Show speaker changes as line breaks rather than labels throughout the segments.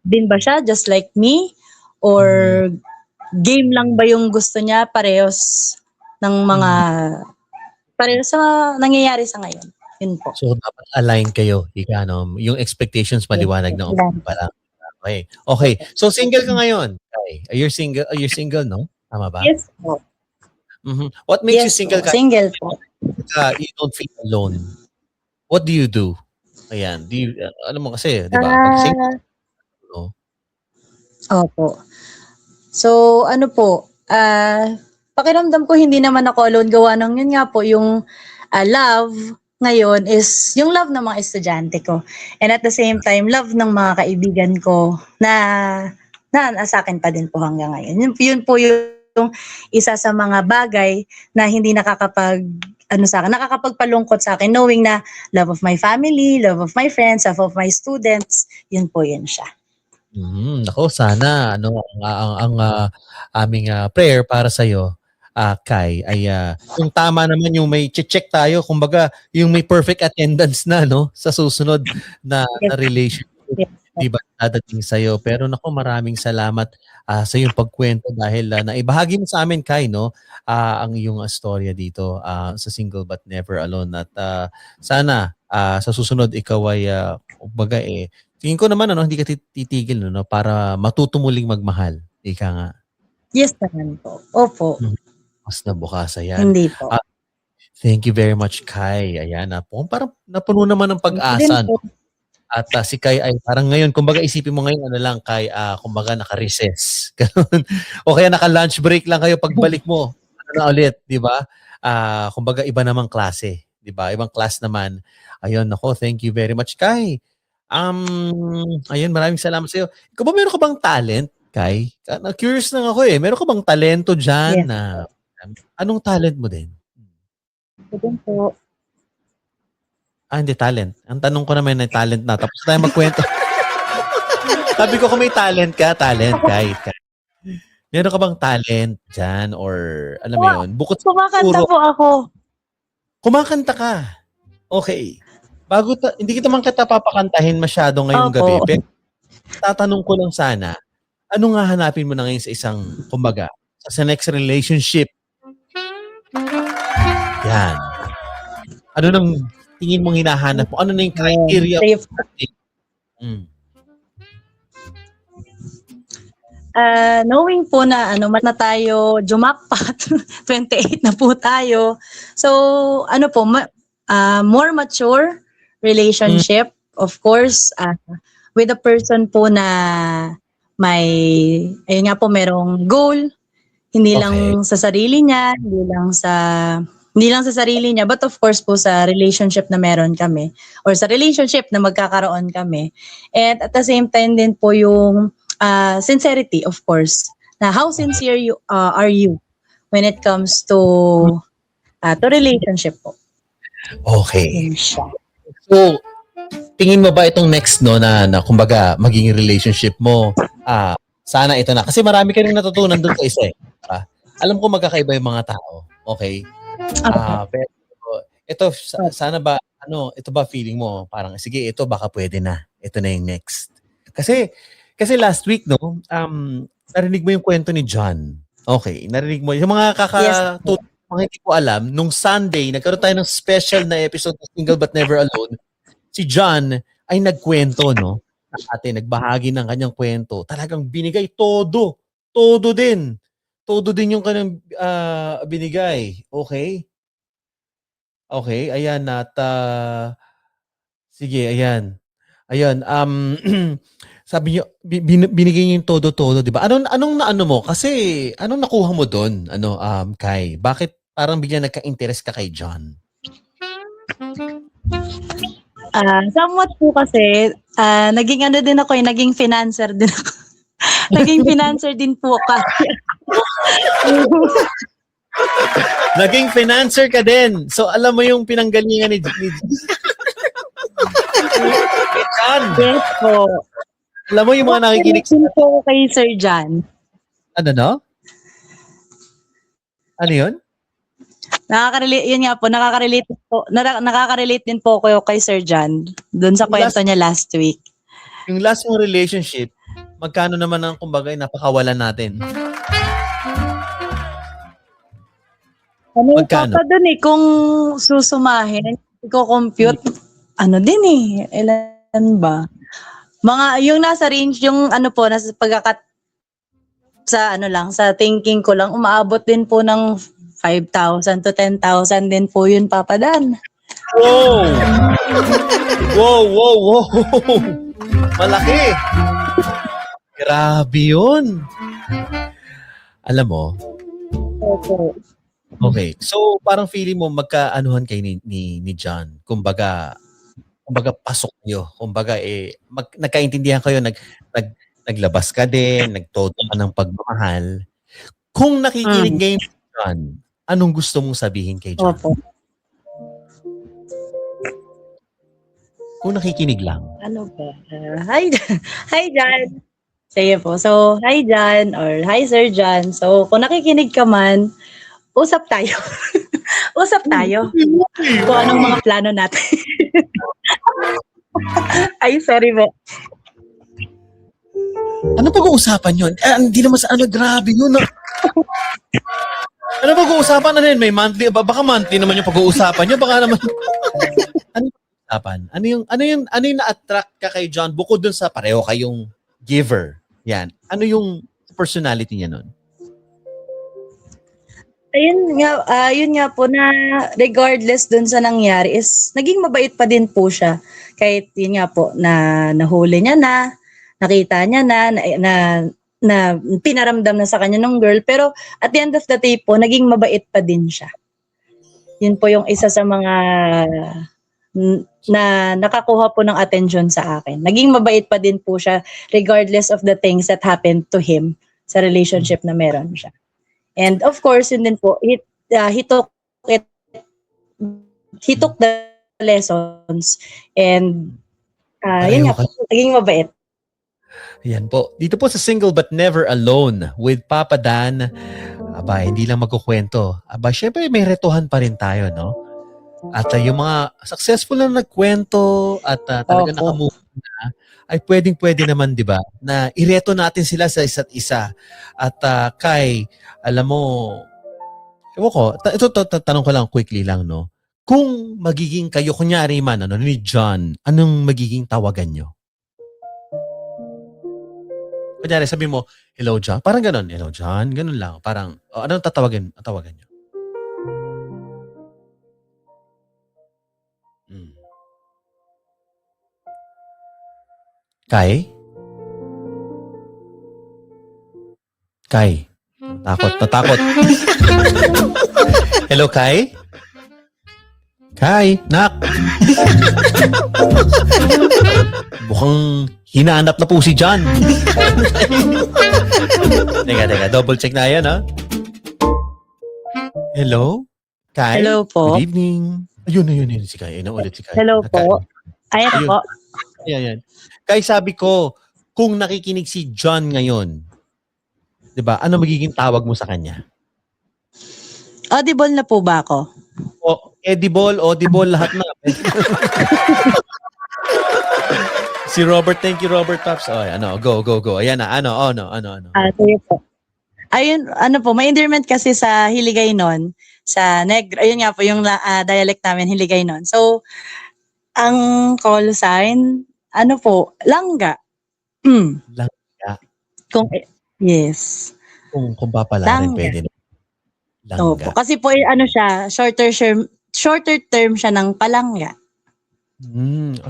din ba siya just like me? Or game lang ba yung gusto niya parehas ng mga parehas sa nangyayari sa ngayon? Yun po.
So, dapat align kayo. Ika, no? Yung expectations maliwanag na pa lang. Okay. Okay. So, single ka ngayon. Okay. You're single, no? Tama ba?
Yes po.
What makes you
Yes
single?
po. Single po.
You don't feel alone. What do you do? Ayan. Do you, ano mo kasi, di ba? Pag single, no?
Opo. So, ano po, pakiramdam ko hindi naman ako alone, gawa ng yun nga po, yung love ngayon is yung love ng mga estudyante ko. And at the same time, love ng mga kaibigan ko na sa akin pa din po hanggang ngayon. Yun po yung isa sa mga bagay na hindi nakakapagpalungkot sa akin, knowing na love of my family, love of my friends, love of my students, yun po yun siya.
Nako, sana ang aming prayer para sa iyo, Kai, ay yung tama naman yung may check tayo, kumbaga yung may perfect attendance na, no, sa susunod na relationship. Di ba dadating sa iyo? Pero nako, maraming salamat sa iyong pagkwento dahil naibahagi mo sa amin, Kai, no, ang iyong storya dito sa Single But Never Alone. At sana sa susunod ikaw ay kumbaga tingin ko naman hindi ka titigil no, para matuto muling magmahal. Ika nga.
Yes naman po. Opo.
Mas nabukasan yan.
Hindi po.
Thank you very much, Kai. Ayan parang napuno naman ng pag-asa. No? At si Kai ay parang ngayon, kumbaga isipin mo ngayon lang, Kai, kumbaga naka-recess. O kaya naka-lunch break lang kayo pagbalik mo. Ano na ulit, di ba? Kumbaga iba namang klase. Di ba? Ibang class naman. Ayun, nako, thank you very much, Kai. Ayun, maraming salamat sa iyo. Ikaw ba meron ka bang talent, Kai? Curious lang ako Meron ka bang talento dyan?
Yes.
Anong talent mo din?
Ito po.
Hindi talent. Ang tanong ko naman ay talent na. Tapos tayo magkwento. Sabi ko kung may talent ka, Kai. Meron ka bang talent dyan? Or alam mo yun? Bukod sa
kumakanta po ako.
Kumakanta ka? Okay. Hindi kita man kita papakantahin masyado ngayong gabi. Pero tatanong ko lang sana, ano nga hanapin mo na ngayon sa isang, kumbaga, sa next relationship? Yan. Ano nang tingin mong hinahanap mo? Ano na yung criteria?
Knowing po na mat na tayo, jumakpat, 28 na po tayo. So, more mature relationship, of course, with a person po na ayun nga po, merong goal, hindi lang sa sarili niya, hindi lang sa sarili niya, but of course po sa relationship na meron kami, or sa relationship na magkakaroon kami. And at the same time din po yung sincerity, of course, na how sincere are you when it comes to relationship po.
Okay. So, tingin mo ba itong next na kumbaga maging relationship mo, sana ito na. Kasi marami ka rin natutunan doon sa isa Alam ko magkakaiba yung mga tao. Okay? Pero ito, sana ba, ito ba feeling mo? Parang, sige, ito baka pwede na. Ito na yung next. Kasi last week, narinig mo yung kwento ni John. Okay, narinig mo. Yung mga mga hindi ko alam, nung Sunday, nagkaroon tayo ng special na episode ng Single But Never Alone. Si John ay nagkwento, nagbahagi ng kanyang kwento. Talagang binigay todo. Todo din. Todo din yung kanyang binigay. Okay? Okay, ayan. At, sige, ayan. Ayan, sabi niyo, binigay niyo yung todo-todo, di ba? Anong mo? Kasi, anong nakuha mo doon, Kai? Bakit parang bigla nagka-interest ka kay John?
Somewhat po kasi, naging naging financer din ako. Naging financer din po kasi.
Naging financer ka din. So, alam mo yung pinanggalingan ni John.
Yes po.
Alam mo yung mga nakikinig
po kay Sir John.
Ano? Ano yun?
Nakaka-relate din po kayo kay Sir John doon sa kwento niya last week.
Yung last mong relationship, magkano naman ang kumbaga napakawalan natin?
Ano
Magkano?
pa dun kung susumahin, i-compute, ano din ilan ba? Mga, yung nasa range, yung ano po, nasa sa ano lang, sa thinking ko lang, umaabot din po ng 5,000 to 10,000 din po yun, Papa Dan.
Wow! Wow! Malaki! Grabe yun! Alam mo,
Opo.
okay. So, parang feeling mo magkaanuhan kayo ni John. Kumbaga pasok nyo. Kumbaga, nagkaintindihan kayo, naglabas ka din, nagtoto ka ng pagmamahal. Kung nakikinig ngayon si John, anong gusto mong sabihin kay John?
Opo.
Kung nakikinig lang.
Ano ba? Hi, John. Sige po. So, hi, John, or hi, Sir John. So, kung nakikinig ka man, usap tayo. Usap tayo. Kung anong mga plano natin. Ay, sorry po.
Ano pag-uusapan yun? Hindi naman sa grabe yun. Ano pag-uusapan na rin? May monthly, baka monthly naman yung pag-uusapan nyo. Baka naman, ano pag-uusapan? Ano yung na-attract ka kay John bukod dun sa pareho kayong giver? Yan. Ano yung personality niya nun?
Yun nga po na regardless dun sa nangyari is naging mabait pa din po siya. Kahit yun nga po na nahuli niya na, nakita niya na pinaramdam na sa kanya ng girl. Pero at the end of the day po, naging mabait pa din siya. Yun po yung isa sa mga na nakakuha po ng attention sa akin. Naging mabait pa din po siya regardless of the things that happened to him sa relationship na meron siya. And of course, yun din po, he took the lessons and yun nga po, naging mabait.
Yan po. Dito po sa Single But Never Alone with Papa Dan, aba, hindi lang magkukwento. Aba, syempre may retuhan pa rin tayo, no? At yung mga successful na nagkwento at talaga nakamove na, ay pwedeng-pwede naman, di ba, na ireto natin sila sa isa't isa. At Kai, alam mo, ewan ko, ito tanong ko lang quickly lang, no? Kung magiging kayo, kunyari man, ni John, anong magiging tawagan nyo? Kunyari, sabi mo, hello, John. Parang ganon, hello, John. Ganon lang. Parang, anong tawagan nyo? Kai? Natakot. Hello, Kai? Kai, nak. Mukhang hinahanap na po si John. Teka, double check na yan, ha? Hello? Kai?
Hello po.
Good evening. Ayun, si Kai. Ulit si Kai.
Hello po. Ayan po.
Ayan. Kai, sabi ko, kung nakikinig si John ngayon, di ba, ano magiging tawag mo sa kanya?
Audible na po ba ako?
Audible, lahat na. Si Robert, thank you, Robert Paps. Go. Ayan na, ano.
Sige po. Ayun, po, may endearment kasi sa Hiligaynon, sa Negro, ayun nga po, yung dialect namin, Hiligaynon. So, ang call sign, langga.
Langga.
Yes.
Kung papalarin, pwede na. Langga.
Opo. Kasi po, siya, shorter term siya ng palangga.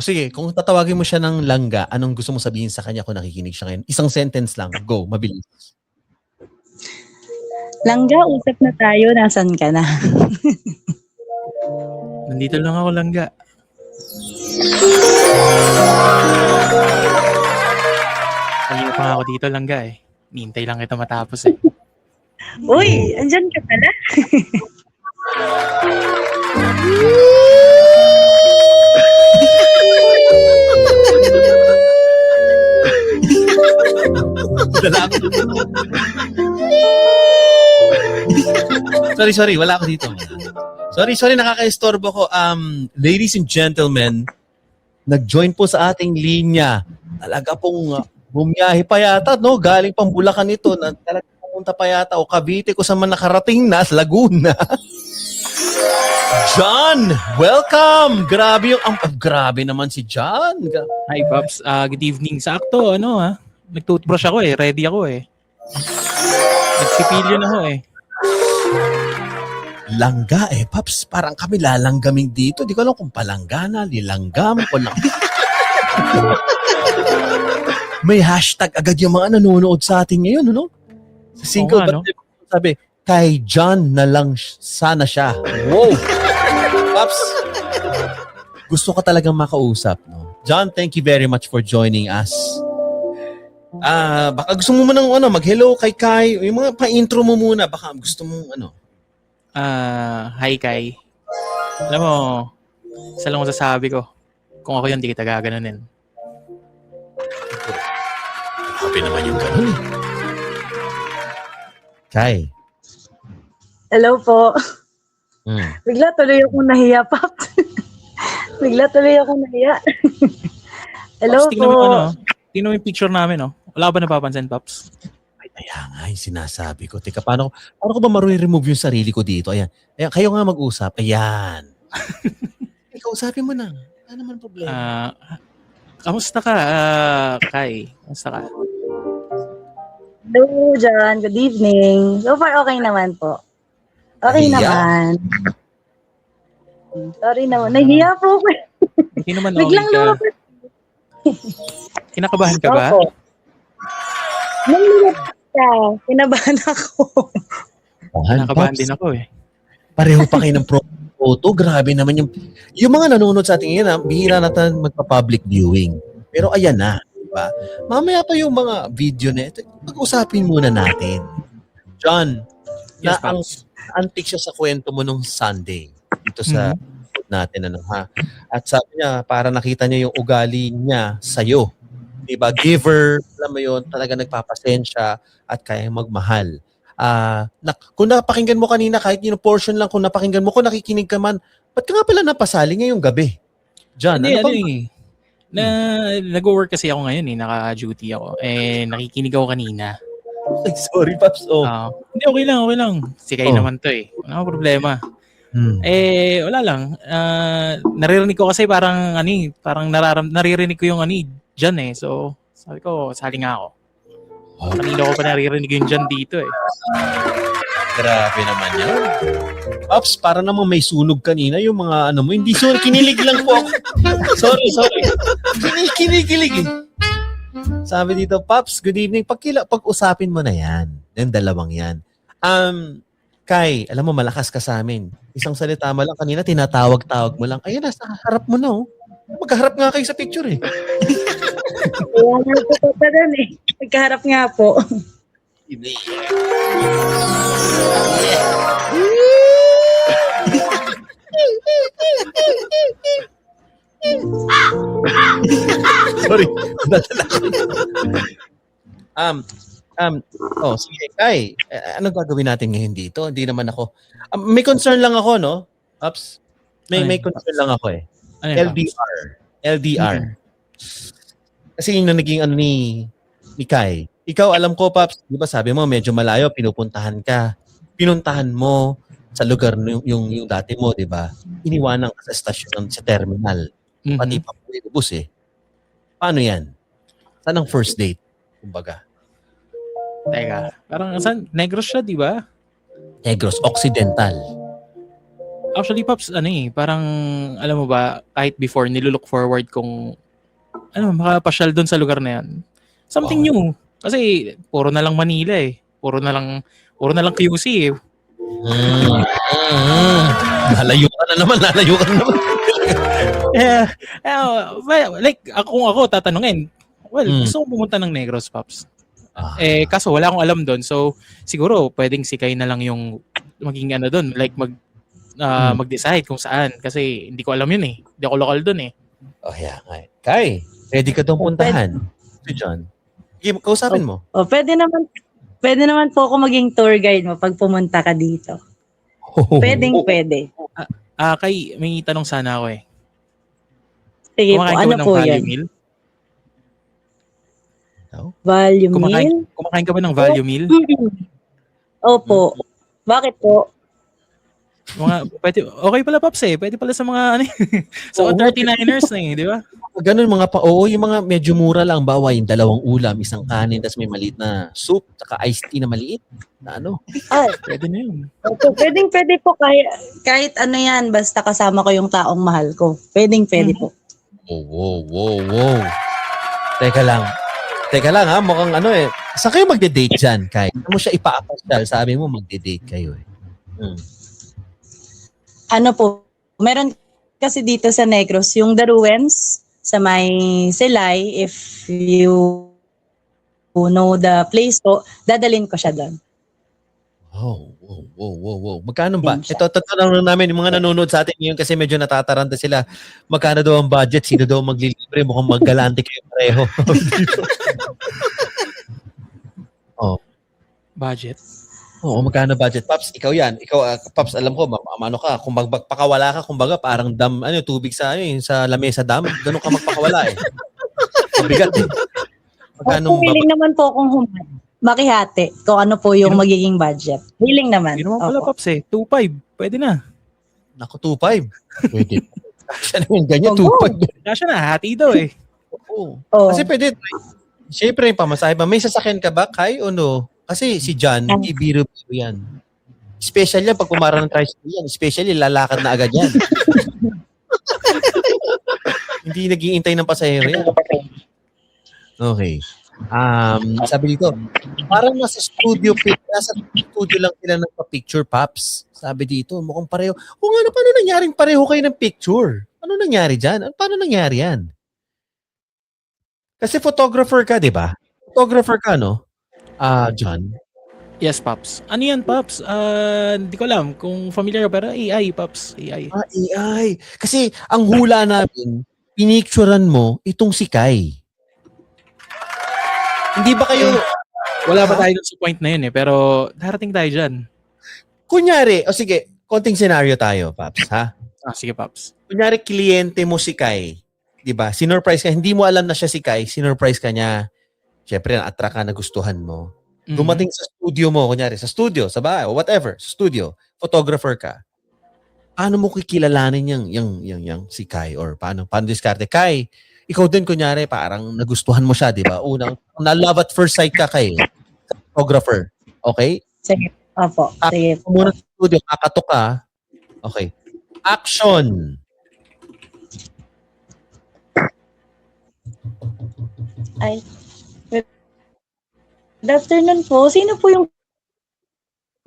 Sige, kung tatawagin mo siya ng langga, anong gusto mo sabihin sa kanya kung nakikinig siya ngayon? Isang sentence lang. Go, mabilis.
Langga, usap na tayo. Nasaan ka na?
Nandito lang ako, langga. Kanina pa nga ako dito, langga eh. Nintay lang kita matapos eh.
Uy, andyan ka pala.
Sorry, wala ako dito. Sorry, nakaka-istorbo ko. Ladies and gentlemen, nag-join po sa ating linya. Talaga pong Bumiyahe pa yata, no? Galing pang Bulacan ito na talagang pumunta pa yata o Cavite kung saan man nakarating na, sa Laguna. John, welcome! Grabe grabe naman si John.
Hi, Pops. Good evening. Sakto, nag-toothbrush ako eh. Ready ako eh. Nagsipilyo na ako eh.
Langga Paps, parang kami lalanggaming dito. Di ko alam kung palanggana, lilanggam, o lang. May hashtag agad yung mga nanonood sa atin ngayon, no? Sa single birthday, sabi, kay John na lang sana siya. Wow! Paps, gusto ko talagang makausap, no? John, thank you very much for joining us. Baka gusto mo munang mag-hello kay Kai, yung mga pa-intro mo muna, baka gusto mong
Hi, Kai. Alam mo, isa lang masasabi ko. Kung ako yun, di kita gaganunin.
Happy naman yung ganun. Kai.
Hello po. Bigla tuloy akong nahiya, Pop. Bigla tuloy akong nahiya. Hello
Pops,
po.
Tingnan mo yung picture namin, no? Wala ba napapansin, Pops?
Kaya nga, yung sinasabi ko. Teka, paano ko ba remove yung sarili ko dito? Ayan, kayo nga mag-usap. Ayan. Ikaw, usapin mo na. Ano naman problema?
Kamusta ka, Kai? Kamusta ka?
Hello, John. Good evening. So far, okay naman po. Okay naman. Sorry naman. Nahiya po.
Hindi naman
Biglang
okay ka.
lumapit.
Kinakabahan ka ba?
Opo. Nung lumapit ka, kinabahan ako.
Kinakabahan din ako eh.
Pareho pa kayo ng photo. Grabe naman yung mga nanonood sa atin ngayon, bihira natin magpa-public viewing. Pero ayan na. Diba? Mamaya pa yung mga video na ito. Pag-usapin muna natin. John,
Yes,
na
Pops.
antik siya sa kwento mo nung Sunday dito sa natin At sabi niya, para nakita niya yung ugali niya sa'yo. Diba? Giver, alam mo yun, talaga nagpapasensya at kaya magmahal. Kung napakinggan mo kanina, kahit yung portion lang, kung napakinggan mo, kung nakikinig ka man, ba't ka nga pala napasali ngayong gabi? John,
Nag-work kasi ako ngayon eh, naka-duty ako. Nakikinig ako kanina.
Sorry, Paps.
Hindi, okay lang. Sikay naman to eh. Wala akong problema. Wala lang. Naririnig ko kasi parang naririnig ko yung dyan eh. So, sabi ko, sali nga ako. Kanina ko pa naririnig yung dyan dito eh.
Grabe naman yan. Paps, para namang may sunog kanina yung mga mo. Hindi sunog, kinilig lang po ako. Sorry. Kinikilig eh. Sabi dito, Paps, good evening. Pag-usapin mo na yan. Yung dalawang yan. Kai, alam mo, malakas ka sa amin. Isang salita mo lang kanina, tinatawag-tawag mo lang. Ayan, nasa harap mo na, oh. Magkaharap nga kayo sa picture, eh.
Kaya nga po pa rin eh. Magkaharap nga po.
Sorry. Sige, Kai. Anong gagawin natin ngayon dito? Hindi naman ako. May concern lang ako, no? Ups. May concern lang ako eh. LDR. Kasi yung naging ni Kai. Ikaw, alam ko, Paps, di ba sabi mo, medyo malayo, pinuntahan mo sa lugar yung dati mo, di ba? Iniwanan ka sa stasyon, sa terminal. Pati pa po yung bus eh. Paano yan? Saan ang first date? Kumbaga.
Teka, parang Negros siya, di ba?
Negros, Occidental.
Actually, Pops, parang, alam mo ba, kahit before, nilulook forward kung, makapasyal doon sa lugar na yan. Something new. Kasi, puro na lang Manila eh. Puro na lang QC eh.
Nalayo ka na naman.
Like, kung ako tatanungin, gusto kong pumunta ng Negros, Pops. Kaso wala akong alam doon. So, siguro, pwedeng si Kai na lang yung maging doon. Like, mag-decide kung saan. Kasi, hindi ko alam yun eh. Hindi ako lokal doon eh.
Oh, yeah. Kai, ready ka doon puntahan? Si John. Kausapin mo.
Pwede naman po ako maging tour guide mo pag pumunta ka dito. Pwede.
Kai, may tanong sana ako eh.
Sige po, ano po yan?
Meal?
Value meal?
Kumakain ka ba ng value meal?
Opo. Bakit po?
Okay pala, Pops eh. Pwede pala sa mga, sa 39ers na eh, di ba?
Ganun yung mga medyo mura lang. Bawa yung 2 ulam, 1 kanin, tapos may maliit na soup, saka iced tea na maliit. Na ano?
Ay,
Pwede na yun.
pwede po kahit ano yan, basta kasama ko yung taong mahal ko. Pwede po.
Wow. Teka lang ha, mukhang ano eh. Saan kayo magde-date dyan, Kai? Ano mo siya ipa-apasyal? Sabi mo magde-date kayo eh.
Ano po, meron kasi dito sa Negros, yung The Ruins sa may Silay, if you know the place po, dadalhin ko siya doon.
Wow. Magkano ba? Ito, tatanong namin, yung mga nanonood sa atin ngayon kasi medyo natataranta sila. Magkano daw ang budget? Sino daw maglilibre? Mukhang maggalante kayo pareho.
Budget?
Oo, magkano budget? Paps, ikaw yan. Ikaw, Paps, alam ko, ano ka, kung magpakawala ka, kumbaga, parang tubig sa, sa lamesa dam, ganun ka magpakawala eh. Mabigat eh.
Kung willing naman po akong makihati kung ano po yung magiging budget. Willing naman.
Hindi naman pala, Pops eh. 2.5. Pwede na.
Naku, 2.5. Pwede. Siya naman ganyan, 2.5.
Siya na, hati daw eh.
Oo. Kasi pwede, siyempre, pamasahe ba? May sasakyan ka ba, Kai, o no? Kasi si John, hindi biro-biro yan. Special yan pag pumara ng tricycle yan. Especially, lalakad na agad yan. Hindi nag-iintay ng pasahero yan. Okay. Sabi dito, parang nasa studio lang sila nagpa-picture, Paps. Sabi dito, mukhang pareho. Kung ano, paano nangyaring pareho kayo ng picture? Ano nangyari dyan? Paano nangyari yan? Kasi photographer ka, di ba? Photographer ka, no? John?
Yes, Pops. Ano yan, Pops? Hindi ko alam kung familiar ka, pero AI, Pops. AI.
AI. Kasi ang hula namin, pinicturean mo itong si Kai. Hindi ba kayo...
Wala pa tayo sa point na yun eh, pero darating tayo dyan.
Kunyari, sige, konting scenario tayo, Paps, ha?
Sige, Pops.
Kunyari, kliyente mo si Kai. Di ba? Sinurprise ka. Hindi mo alam na siya si Kai. Sinurprise ka niya. Siyempre, na-attract ka, nagustuhan mo. Dumating sa studio mo, kunyari, sa studio, sa bahay, o whatever, sa studio, photographer ka. Paano mo kikilalanin yung si Kai? Or paano diskarte? Kai, ikaw din, kunyari, parang nagustuhan mo siya, di ba? Unang, na-love at first sight ka kay photographer. Okay?
Sige. Opo. Sige.
Muna sa studio, kakatok ka. Okay. Action!
Ay. Good afternoon po. Sino po yung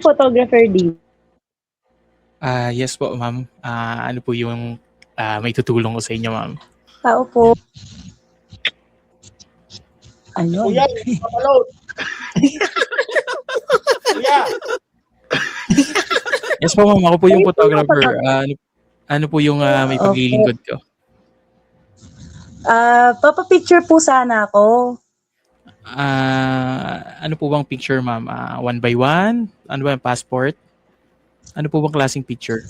photographer dito?
Yes po, ma'am. Ano po yung may tutulong ko sa inyo, ma'am?
Tao po. Ano?
Kuya, papaload! Kuya!
Yes po, ma'am. Ako po yung photographer. Ano po yung may paglilingkod ko?
Papapicture po sana ako.
Ano po bang picture, ma'am? 1 by 1? Ano ba yung passport? Ano po bang klaseng picture?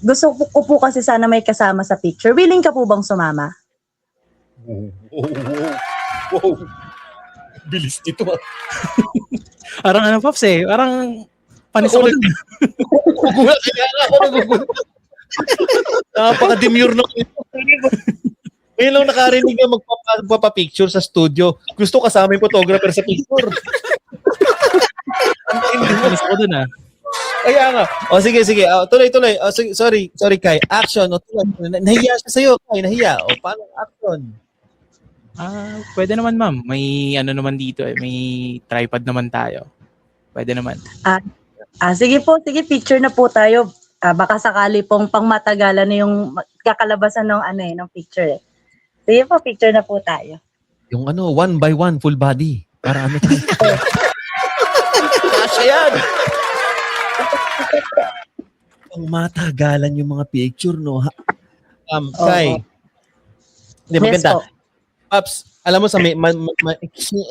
Gusto ko po kasi sana may kasama sa picture. Willing ka po bang sumama?
Wow. Bilis nito.
Parang ano, Pops eh. Parang panis ako dun.
Nagugulat. Kaya ako nagugulat. Napaka-demure na. Ngayon lang nakarinig na magpapapicture sa studio. Gusto kasama yung photographer sa picture.
Panis ako dun
Kaya nga. O sige. Tuloy. Sorry Kai. Action. O, tuloy. Nahiya siya sa'yo, Kai. Nahiya. O paano action?
Pwede naman, ma'am. May ano naman dito eh. May tripod naman tayo. Pwede naman.
Sige po. Sige, picture na po tayo. Baka sakali pong pangmatagalan na yung kakalabasan ng picture eh. Sige po, picture na po tayo.
Yung 1 by 1 full body. Para ano tayo? Kasya yan! Ang matagalan yung mga picture, no? Kai. Hindi, maganda.
Yes,
Paps, alam mo sa may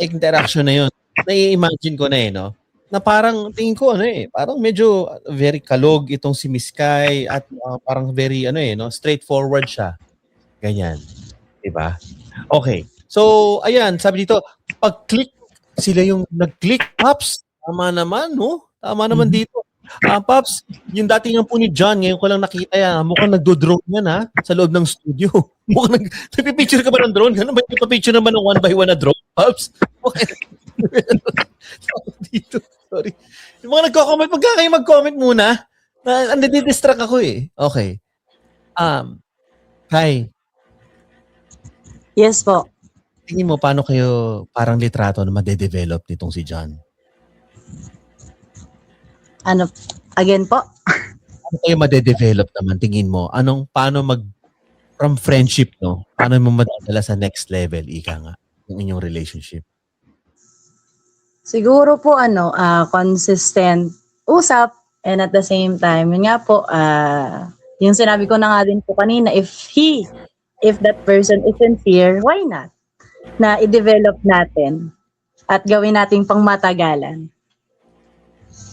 interaction na yun, nai-imagine ko na no? Na parang, tingin ko, parang medyo very kalog itong si Miss Kai at parang very, no? Straightforward siya. Ganyan. Diba? Okay. So, ayan, sabi dito, pag-click, sila yung nag-click. Pops, tama naman, no? Tama naman dito. Pops, yung dati nga po ni John, ngayon ko lang nakita yan. Mukhang nagdo-drone yan, ha? Sa loob ng studio. Mukhang nagpipicture ka ba ng drone? Ganun ba? Nagpipicture naman ng 1x1 na drone, Pops? Okay. Dito, sorry. Yung mga nagko-comment, pagka kayo mag-comment muna, nadidistract ako eh. Okay. Kai,
Yes po.
tingin mo paano kayo parang litrato na madedevelop nitong si John?
Ano, again po?
Paano kayo madedevelop naman? Tingin mo, paano from friendship, no? Paano mo madadala sa next level, ika nga, yung inyong relationship?
Siguro po consistent usap, and at the same time, yun nga po, yung sinabi ko na nga din po kanina, if that person is sincere, why not? Na i-develop natin at gawin nating pangmatagalan.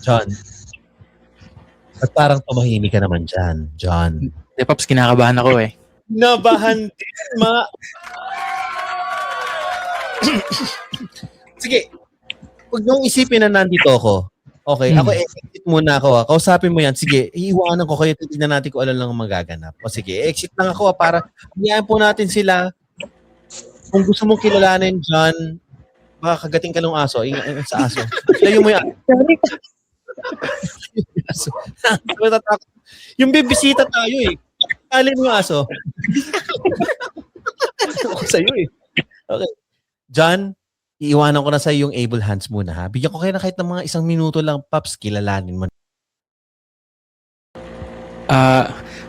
John, at parang tumahimik ka naman dyan, John.
Hindi, Pops, kinakabahan ako eh.
Nabahan din, Sige, huwag niyong isipin na nandito ako. Okay, ako exit muna ako. Kausapin mo yan. Sige, iiwanan ko kayo. Tignan natin kung ano lang ang magaganap. O sige, exit lang ako para hayaan po natin sila. Kung gusto mong kilalanin, John, baka kagating ka ng aso. Sa aso. Layo mo yan. Aso. Yung bibisita tayo eh. Kali mo yung aso. Ako sa'yo eh. Okay. John, iiwanan ko na sa yung able hands muna ha. Bigyan ko kayo na kahit ng mga 1 minuto lang, Paps, kilalanin mo.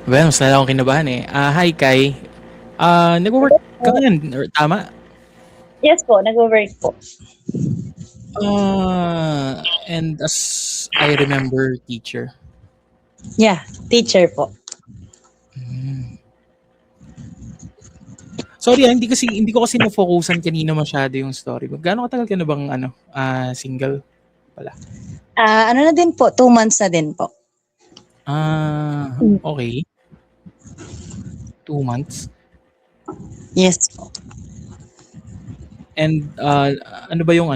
Well, mas nala akong kinabahan eh. Hi, Kai. Nag-work ka ngayon, tama?
Yes po, nag-work po.
And as I remember, teacher.
Yeah, teacher po.
Sorry, hindi ko kasi na-focusan kanina masyado yung story. Gaano katagal ka na bang single pala?
Ano na din po, 2 months na din po.
Okay. 2 months.
Yes po.
And ano ba yung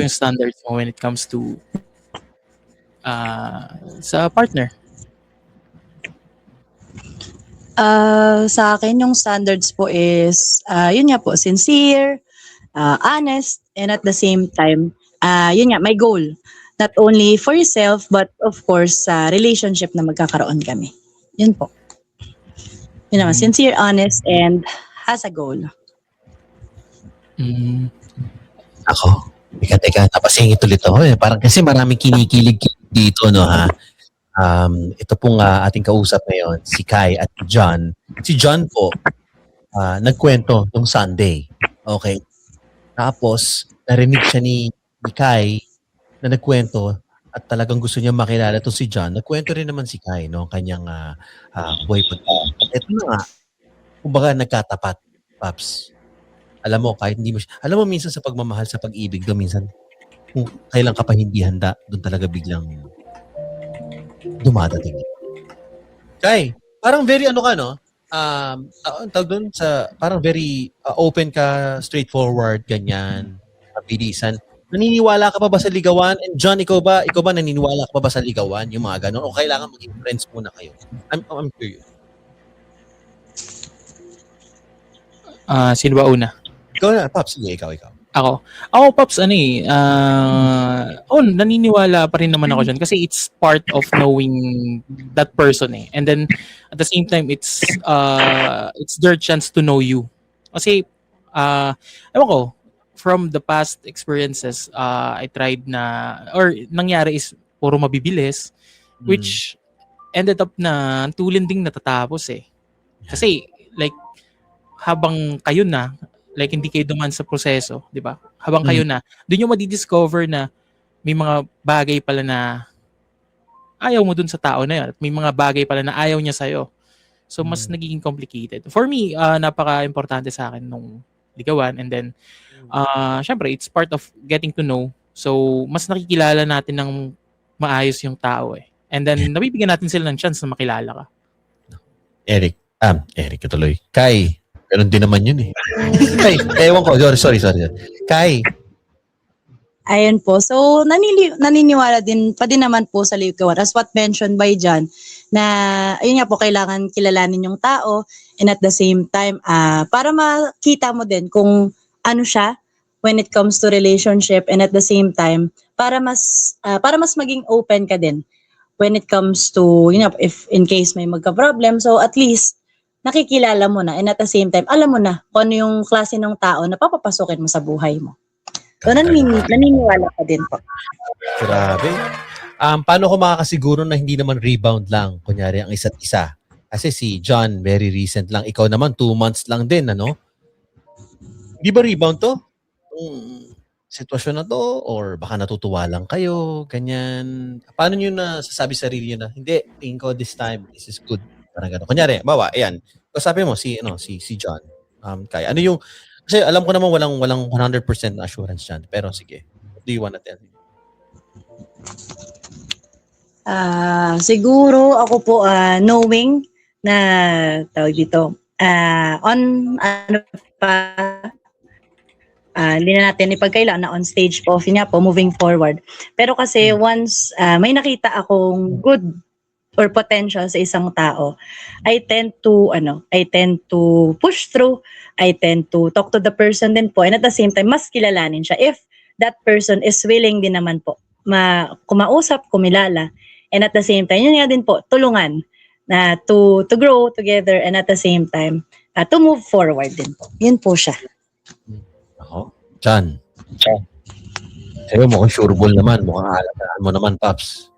standards mo when it comes to sa partner?
Sa akin, yung standards po is, yun nga po, sincere, honest, and at the same time, yun nga, my goal. Not only for yourself, but of course, sa relationship na magkakaroon kami. Yun po. Yun naman, sincere, honest, and has a goal.
Ako, teka, napasingit ulit ako eh. Parang kasi maraming kinikilig dito, no ha? Ito pong ating kausap ngayon, si Kai at John. Si John po, nagkwento nung Sunday. Okay? Tapos, narinig siya ni Kai na nagkwento at talagang gusto niya makilala to si John. Nagkwento rin naman si Kai, no? Kanyang buhay pagkakas. Ito na nga, kumbaga nagkatapat, Paps. Alam mo, kahit hindi mo siya, alam mo minsan sa pagmamahal, sa pag-ibig, do minsan, kung kailan ka pa hindi handa, doon talaga biglang dumadating. Kai, parang very ano ka, no? Tawag doon sa, parang very open ka, straightforward, ganyan, mabilisan. Naniniwala ka pa ba sa ligawan? And John, ikaw ba naniniwala ka pa ba sa ligawan? Yung mga ganun? O kailangan maging friends muna kayo? I'm curious.
Sino ba una?
Ikaw na, Pops. Sige, ikaw.
Ako, Pops, naniniwala pa rin naman ako dyan kasi it's part of knowing that person eh. And then, at the same time, it's their chance to know you. Kasi, ewan ko, from the past experiences, I tried nangyari is puro mabibilis, which ended up na tulin ding natatapos eh. Kasi, like, habang kayo na, like hindi kayo duman sa proseso, di ba? Habang kayo na, doon yung madidiscover na may mga bagay pala na ayaw mo dun sa tao na yun. At may mga bagay pala na ayaw niya sa'yo. So, mas nagiging complicated. For me, napaka-importante sa akin nung ligawan. And then, syempre, it's part of getting to know. So, mas nakikilala natin ng maayos yung tao eh. And then, nabibigyan natin sila ng chance na makilala ka.
Eric. Eric tuloy. Kai, ganun din naman yun eh. Kai, ewan ko. Sorry. Kai,
Ayun po. So, naniniwala din naman po sa ligawan. As what mentioned by John, na ayun nga po, kailangan kilalanin yung tao and at the same time, para makita mo din kung ano siya when it comes to relationship and at the same time, para mas maging open ka din when it comes to, if in case may magka-problem. So, at least, nakikilala mo na and at the same time, alam mo na kung ano yung klase ng tao na papapasukin mo sa buhay mo. So, naniniwala ka din po.
grabe. Paano ko makakasiguro na hindi naman rebound lang, kunyari, ang isa't isa? Kasi si John, very recent lang. Ikaw naman, 2 months lang din, ano? Di ba rebound to? Sitwasyon na to? Or baka natutuwa lang kayo? Ganyan. Paano nyo nasasabi sa sarili nyo na, hindi, tingin ko this time, this is good. Parang gano'n. Kunyari, bawa, ayan. Sabi mo, si John. Kaya, ano yung, kasi alam ko naman walang 100% na assurance dyan. Pero sige, what do you wanna tell me?
Siguro ako po knowing na tawag dito on ano pa hindi na natin ipagkailangan na on stage po moving forward. Pero kasi once may nakita akong good or potential sa isang tao, I tend to push through. I tend to talk to the person din po and at the same time mas kilalanin siya if that person is willing din naman po kumausap, kumilala, and at the same time yun nga din po tulungan na to grow together and at the same time to move forward din po. Yun po siya.
Ako? John. Sa'yo mukhang sureball naman. Mukhang alagaan mo naman, Paps.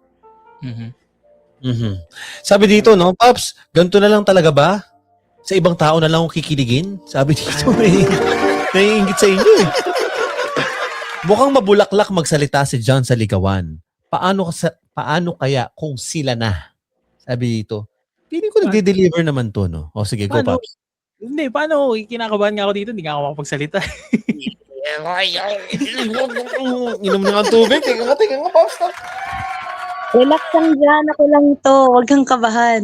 Sabi dito, no, Paps, ganito na lang talaga ba? Sa ibang tao na lang akong kikiligin? Sabi dito, naiingit sa inyo eh. Mukhang mabulaklak magsalita si John sa ligawan. Paano kaya kung sila na? Sabi dito. Pili ko nagde-deliver naman to, no? O sige, go, Paps.
Hindi, paano? Kinakabahan nga ako dito, hindi nga ako makapagsalita.
Inom na ng tubig. Teka nga, Paps.
Relax lang dyan, ako lang to. Huwag kang kabahan.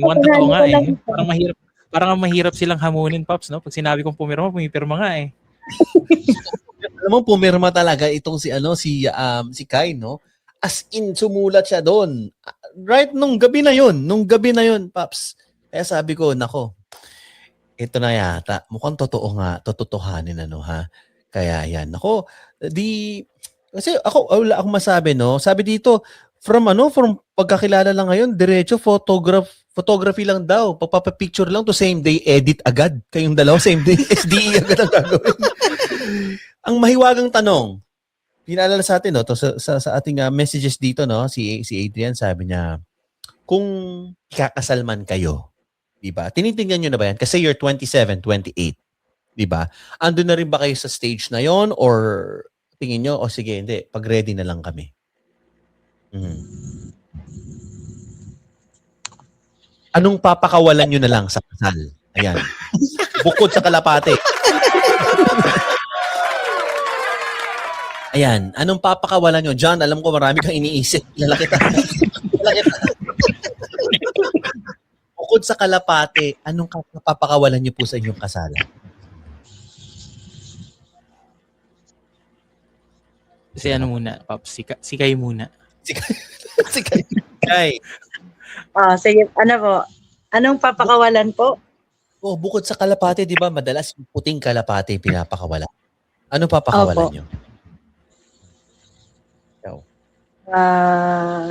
Mukhang totoo nga eh. Parang mahirap silang hamunin, Pops, no? Pag sinabi kong pumirma, pumipirma nga eh.
Alam mo, pumirma talaga itong si Kai, no? As in, sumulat siya doon. Right, nung gabi na yun, Paps. Kaya sabi ko, nako, ito na yata. Mukhang totoo nga, totohanin ha? Kaya yan. Nako, kasi wala akong masabi, no? Sabi dito, from pagkakilala lang ngayon, diretso photography lang daw. Pagpapapicture lang to same day, edit agad. Kayong dalawa, same day, SDE agad ang gagawin. Ang mahiwagang tanong, pinaalala sa atin, no, to sa ating messages dito, no, si Adrian, sabi niya, kung ikakasal man kayo, di ba? Tinitingnan nyo na ba yan? Kasi you're 27, 28, di ba? Ando na rin ba kayo sa stage na yon or tingin nyo, sige, hindi, pag-ready na lang kami. Anong papakawalan nyo na lang sa kasal? Ayan. Bukod sa kalapate. Ayan. Anong papakawalan nyo? John, alam ko marami kang iniisip. Lalaki ta. Bukod sa kalapate, anong papakawalan nyo po sa inyong kasalan?
Kasi muna, Pops? Si Kai muna.
Si Kai.
Sige, po? Anong papakawalan po?
Bukod sa kalapate, di ba, madalas puting kalapate pinapakawalan. Anong papakawalan nyo?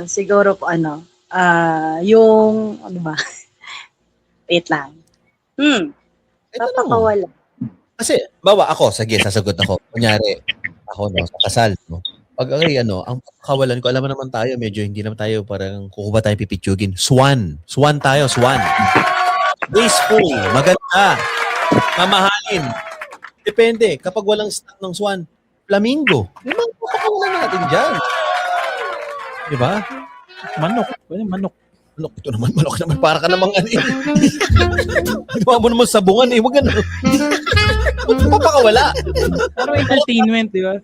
Siguro po yung wait lang. Papakawalan.
Kasi, bawa ako, sige, sasagot ako. Kunyari, ako, no, sa kasal, no? Pag ang kawalan ko, alam mo naman tayo, medyo hindi naman tayo parang kukuha tayo pipitsugin. Swan tayo. Graceful, maganda, mamahalin. Depende, kapag walang stock ng swan, flamingo. Limang papakawalan natin dyan. Di ba?
Manok.
Ito naman, manok naman. Para ka namang Diba mo naman sabungan eh. Huwag ganun. Papakawala.
Pero entertainment, di ba?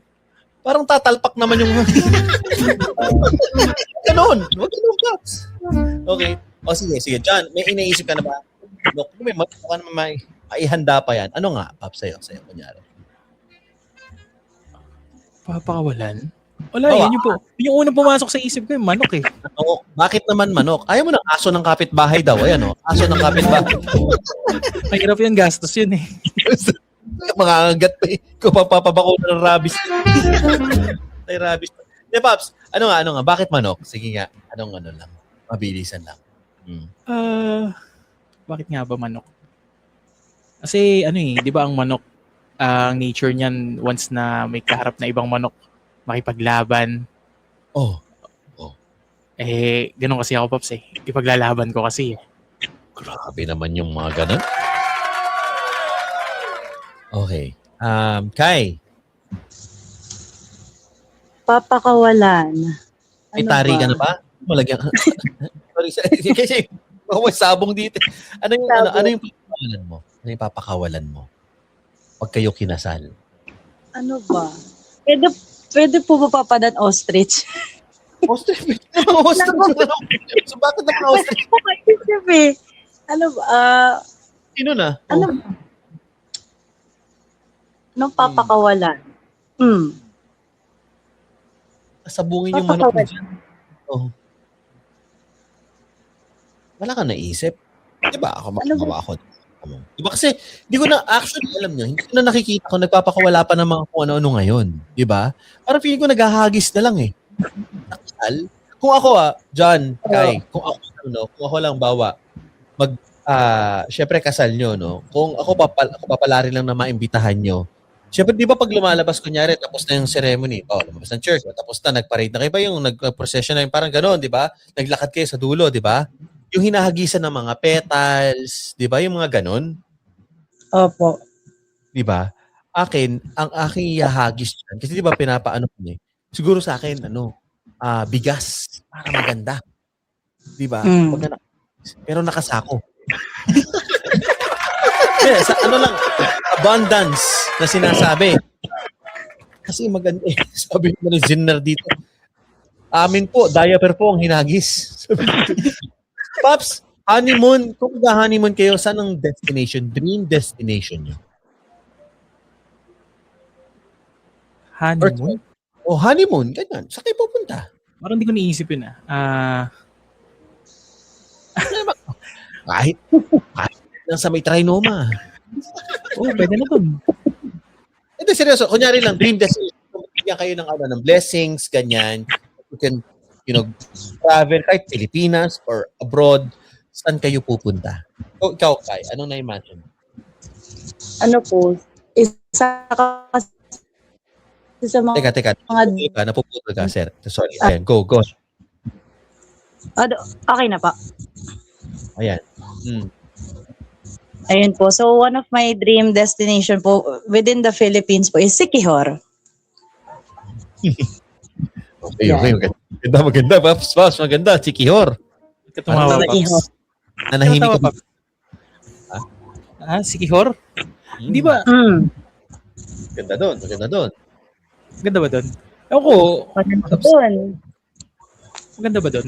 Parang tatalpak naman yung Ganon. Huwag ganun, Pops. Okay. O sige. John, may iniisip ka na ba? Look, may ka naman may ihanda pa yan. Ano nga, Pops, sa'yo, kunyari?
Papakawalan? Wala, yun yung po. Yung unang pumasok sa isip ko yung manok eh.
Manok. Bakit naman manok? Ayaw mo ng aso ng kapitbahay daw. Ayan o. Aso ng kapitbahay.
Mahirap yan, gastos yun eh.
Mga agat pa eh. Kung papapabako ng rabies. Ay, rabies. De, Pops, ano nga? Bakit manok? Sige nga. Anong lang? Mabilisan lang.
Bakit nga ba manok? Kasi di ba ang manok, ang nature niyan once na may kaharap na ibang manok, makipaglaban.
Oh.
Ganun kasi ako, Pops eh. Ipaglalaban ko kasi eh.
Grabe naman yung mga ganun. Okay. Kai.
Papakawalan.
May tari ka na ba? Malagyan. Sorry. Kasi may sabong dito. Ano yung papakawalan mo? Ano yung papakawalan mo? Pag kayo kinasal.
Ano ba? Pwede po ba papadan ostrich?
Ostrich? So bakit naman ostrich?
Isip eh. Ano ba?
Sino na?
Ano ba? Anong papakawalan?
Sabungin yung manok mo dyan. Oh. Wala ka naisip. Diba ako makawa ako? Diba kasi, di ko na, actually, alam nyo, hindi ko na nakikita ko, nagpapakawala pa ng mga kung ano-ano ngayon. Diba? Parang feeling ko naghahagis na lang eh. Nakasal. Kung ako John, Kai, kung ako lang bawa, syempre kasal nyo, no? Kung ako papalari lang na maimbitahan nyo, syempre, di ba pag lumalabas, kunyari, tapos na yung ceremony, lumabas ng church, tapos na, nag-parade na kayo ba yung nag-procession na yung parang gano'n, di ba? Naglakad kayo sa dulo, di ba? Yung hinahagisan ng mga petals, di ba? Yung mga gano'n.
Opo.
Di ba? Ang aking ihahagis dyan, kasi di ba pinapaano ko eh, siguro sa akin, bigas, para maganda. Di ba? Pero nakasako. Sa lang, abundance na sinasabi. Kasi maganda eh. Sabi mo ng Zinner dito. Amin po, diaper po ang hinagis. Pops, honeymoon, kung mag-honeymoon kayo, saan ang destination? Dream destination nyo?
Honeymoon?
Honeymoon, ganyan. Saan kayo pupunta?
Parang hindi ko naisip yun
Kahit lang sa may trinoma.
Pwede na dun.
Hindi, seryoso. Kunyari lang, dream destination. Bigyan kayo ng blessings, ganyan. You can, travel kahit Pilipinas or abroad. Saan kayo pupunta? Ikaw, Kai, anong na-imagine?
Ano po? Isa kasi sa mga...
Teka. Napuputol ka, sir. Sorry. Ayan, go.
Okay na pa.
Ayan.
Ayun po. So, one of my dream destination po within the Philippines po is Siquijor.
Okay. Maganda. Pops, maganda. Siquijor.
Tumawa, Pops.
Nanahimik ka, Pops.
Siquijor? Hindi ba?
Maganda doon.
Maganda ba doon? Ewan ko. Maganda ba doon?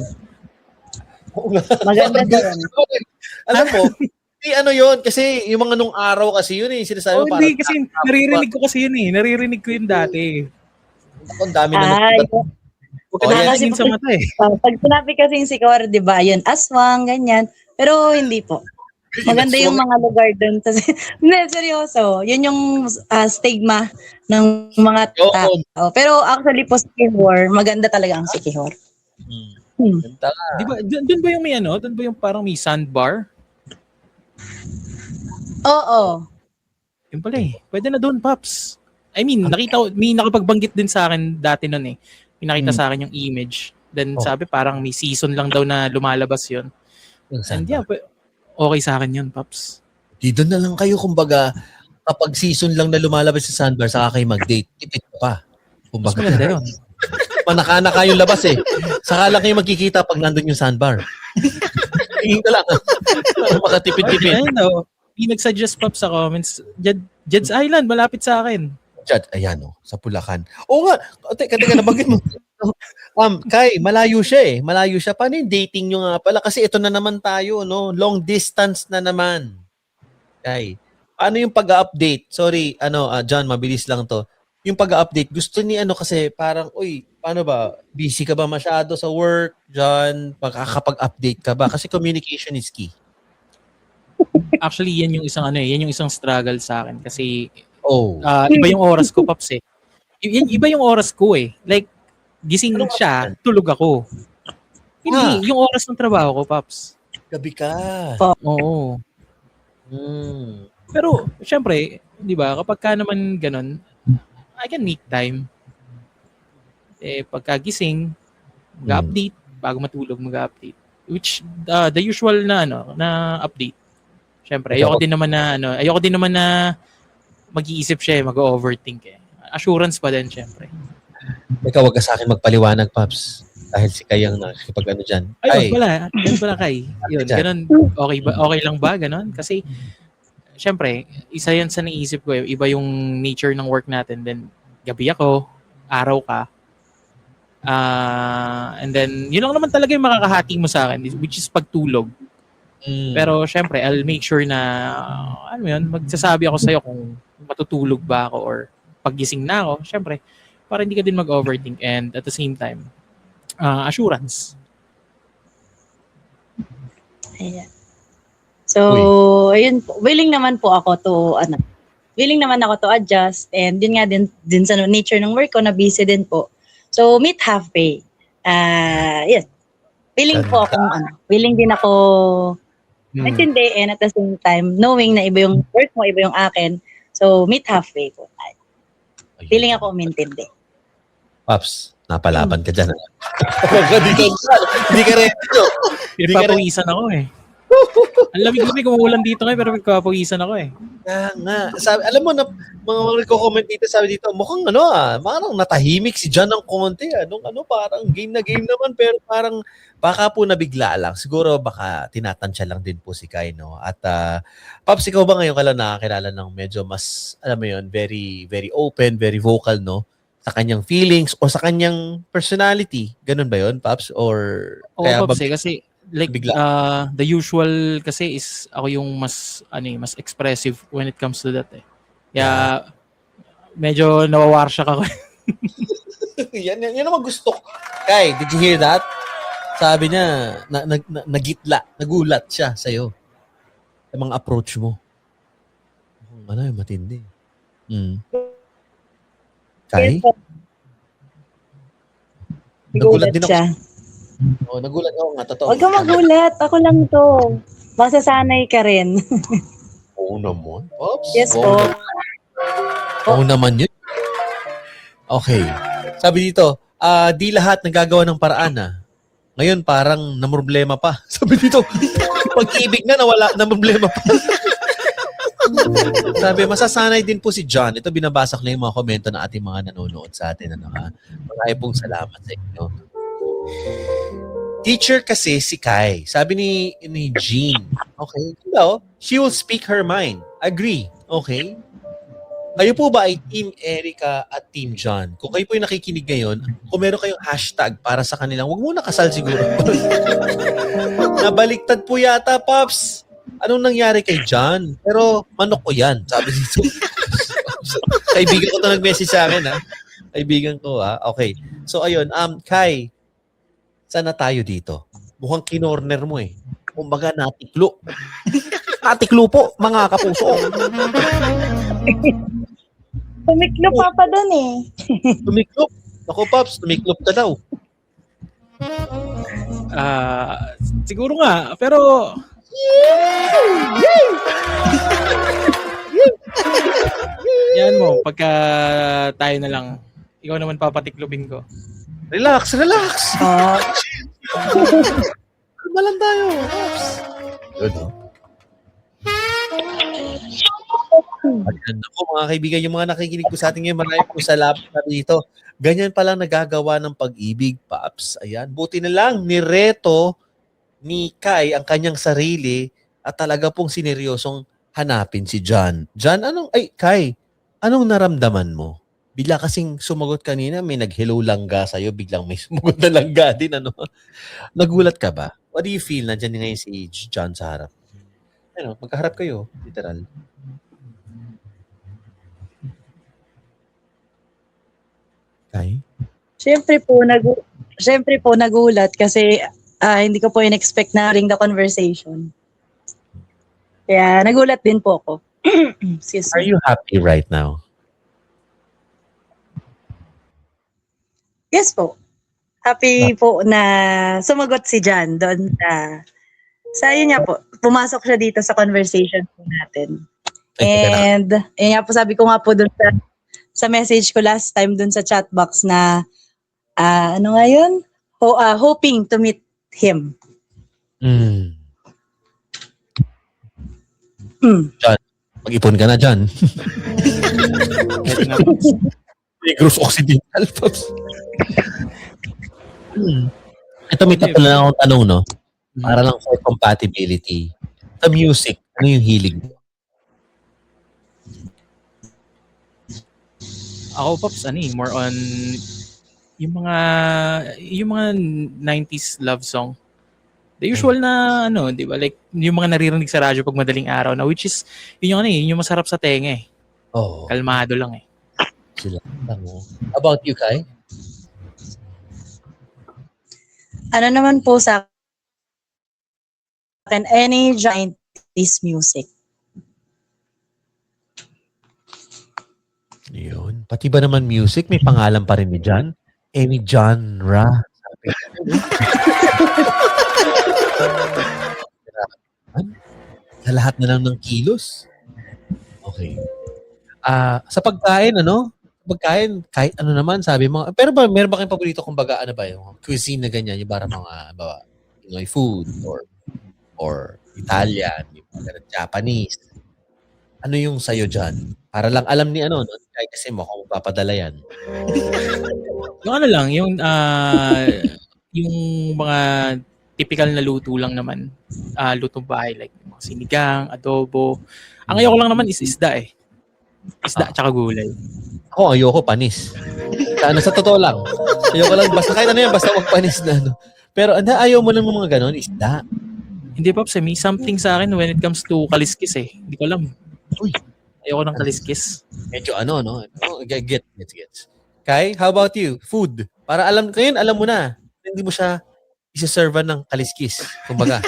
Maganda doon.
Alam mo, yun, kasi yung mga nung araw kasi yun eh, sinasabi mo
hindi, kasi naririnig ko kasi yun eh. Naririnig ko yun dati.
Ang dami na
Huwag ka nakatingin sa mata eh.
Pag sinabi kasi yung Siquijor, di ba, yun, aswang, ganyan. Pero hindi po. Maganda yung mga lugar doon. Hindi, seryoso. Yun yung stigma ng mga tao. Pero actually po, Siquijor, maganda talaga ang Siquijor.
Di
ba, doon ba yung may doon ba yung parang may sandbar?
Oo.
Yun pala eh. Pwede na doon, Pops. I mean, may nakapagbanggit din sa akin dati noon eh. Pinakita sa akin yung image. Then sabi parang may season lang daw na lumalabas yun. And yeah, okay sa akin yun, Pops.
Di doon na lang kayo, kumbaga, kapag season lang na lumalabas sa sandbar, saka kayo mag-date, tipid pa.
Kumbaga. Mas maganda yun.
Manaka-naka yung labas eh. Saka lang kayo magkikita pag nandun yung sandbar. Tingin ka lang. Makatipid-tipid.
Ayun daw. Nag-suggest, Pops, sa comments. Jed's Island, malapit sa akin.
Judge, ayan sa Bulacan. Oo nga, teka, nabanggit mo. Kai, malayo siya eh. Malayo siya. Paano yung dating nyo nga pala? Kasi ito na naman tayo, no? Long distance na naman. Kai, paano yung pag-update? Sorry, John, mabilis lang to. Yung pag-update, gusto ni kasi parang, uy, paano ba? Busy ka ba masyado sa work, John? Makakapag-update ka ba? Kasi communication is key.
Actually, yan yung isang struggle sa akin kasi
Oh.
iba yung oras ko, Paps eh. Iba yung oras ko eh. Like, gising siya, tulog ako. Hindi, yung oras ng trabaho ko, Paps.
Gabi ka.
Oo. Pero, syempre, di ba, kapag ka naman ganun, I can make time. Pagkagising, mag-update, bago matulog, mag-update. Which, the usual na update. Syempre, ayoko din naman na mag-iisip siya mag-overthink eh. Assurance pa din, syempre.
Ikaw, wag ka sa akin magpaliwanag, Paps. Dahil si Kayang nakikipag dyan.
Ayun pala, Kay. Yun, ganun, okay lang ba, ganun? Kasi, syempre, isa yan sa naisip ko, iba yung nature ng work natin. Then, gabi ako, araw ka. And then, yun lang naman talaga yung makakahati mo sa akin, which is pagtulog. Pero syempre, I'll make sure na magsasabi ako sa'yo kung matutulog ba ako or paggising na ako. Syempre, para hindi ka din mag-overthink and at the same time, assurance.
Ayan. So, ayun po. Willing naman ako to adjust and yun nga din sa nature ng work ko na busy din po. So, meet halfway. Yes. Willing din ako intindi and at the same time, knowing na iba yung work mo, iba yung akin. So, meet halfway po. Willing ako umintindi.
Paps, napalaban ka dyan. Hindi ka rin.
Papawisan ako eh. Ang lamig-lamig umuulan dito ngayon pero magpapawisan ako eh.
Nga. Sabi, alam mo, mga nagko-comment dito, sabi dito, mukhang parang natahimik si John ng konti. Parang game na game naman pero parang baka po nabigla lang. Siguro baka tinatansya lang din po si Kai, no? At Paps, ikaw ba ngayon ka lang nakakilala ng medyo mas, alam mo yun, very, very open, very vocal, no? Sa kanyang feelings o sa kanyang personality. Ganun ba yun, Paps? Or
kaya Paps, kasi like the usual kasi is ako yung mas expressive when it comes to that eh. Kaya medyo nawawarsyak ako.
yan naman gusto ko. Kai, did you hear that? Sabi niya, nagulat siya sa'yo. Sa mga approach mo. Matindi. Kai?
Nagulat din ako.
Nagulat ako nga, totoo.
Huwag ka magulat. Ako lang to. Masasanay ka rin.
Oo naman. Oops.
Yes po.
Oo naman yun. Okay. Sabi dito, di lahat nagagawa ng paraan Ngayon parang namroblema pa. Sabi dito, pag-ibig na nawala, namroblema pa. Sabi, masasanay din po si John. Ito binabasa ko na yung mga komento ng ating mga nanonood sa atin. Marami pong salamat sa inyo. Teacher kasi si Kai. Sabi ni Jean. Okay. She will speak her mind. Agree. Okay. Kayo po ba ay Team Erica at Team John? Kung kayo po yung nakikinig ngayon, kung meron kayong hashtag para sa kanilang, huwag muna kasal siguro. Nabaliktad po yata, Pops. Anong nangyari kay John? Pero manok ko yan, sabi dito. Kaibigan ko to nag-message sa akin, Kaibigan ko, Okay. So, ayun. Kai, sana tayo dito. Mukhang kinorner mo eh. Kumbaga, natiklo. Natiklo po, mga kapuso.
Tumiklop pa doon eh.
Tumiklop. Ako, Pops, tumiklop ka daw.
Siguro nga, pero yan mo, pagka tayo na lang, ikaw naman papatiklopin ko.
Relax. Kalma lang tayo. Pops. Good, Ayan ako mga kaibigan, yung mga nakikinig po sa atin ngayon, marami po salamat dito. Ganyan palang nagagawa ng pag-ibig, Paps. Ayan, buti na lang nireto ni Kai ang kanyang sarili at talaga pong sineryosong hanapin si John. John, Kai, anong naramdaman mo? Bigla kasing sumagot kanina, may nag-hello langga sa'yo, biglang may sumagot na langga din, ano? Nagulat ka ba? What do you feel? Nandiyan ngayon si John sa harap. Ano, magkaharap kayo, literal. Okay.
Siyempre po nagulat kasi hindi ko po in-expect na ring the conversation. Kaya nagulat din po ako. Excuse
Are
me.
you happy right now?
Yes po. Happy po na sumagot si Jan doon sa yun nga po. Pumasok siya dito sa conversation po natin. And yun nga po, sabi ko nga po doon sa message ko last time doon sa chat box na ano nga yun? Hoping to meet him.
John, mag-ipon ka na dyan. Negros Occidental, Pops. Ito may tatlo na akong tanong, no? Para lang for compatibility. Sa music, ano yung hilig mo?
Ako, Pops, more on yung mga 90s love song. The usual na, di ba? Like, yung mga naririnig sa radyo pag madaling araw na, which is, yun yung masarap sa tenga eh.
Oh.
Kalmado lang eh.
Sila. About you, Kai?
Ano naman po sa akin, any 90s music.
Yun. Pati ba naman music, may pangalan pa rin ni John? Any genre. Sa lahat na lang ng kilos. Okay. Sa pagkain, Pagkain, kahit ano naman, sabi mo. Pero meron ba kayong paborito kumbaga, yung cuisine na ganyan, yung para mga, Pinoy food, or Italian, yung mga Japanese. Ano yung sa'yo dyan? Para lang alam ni kahit kasi mukhang magpapadala yan.
Yung mga typical na luto lang naman. Lutong bahay, like mga sinigang, adobo. Ang ayoko lang naman is isda eh. Isda tsaka gulay.
Ako, ayoko panis. Sa totoo lang. Ayoko lang, basta kahit ano yan, basta magpanis na. Pero ayaw mo ng mga ganon, isda.
Hindi, Pops, may something sa akin when it comes to kaliskis eh. Hindi ko alam.
Uy.
Ayoko ng kaliskis.
Medyo gets. Kai, how about you? Food. Para alam mo na. Hindi mo siya isa-serve ng kaliskis. Kumbaga.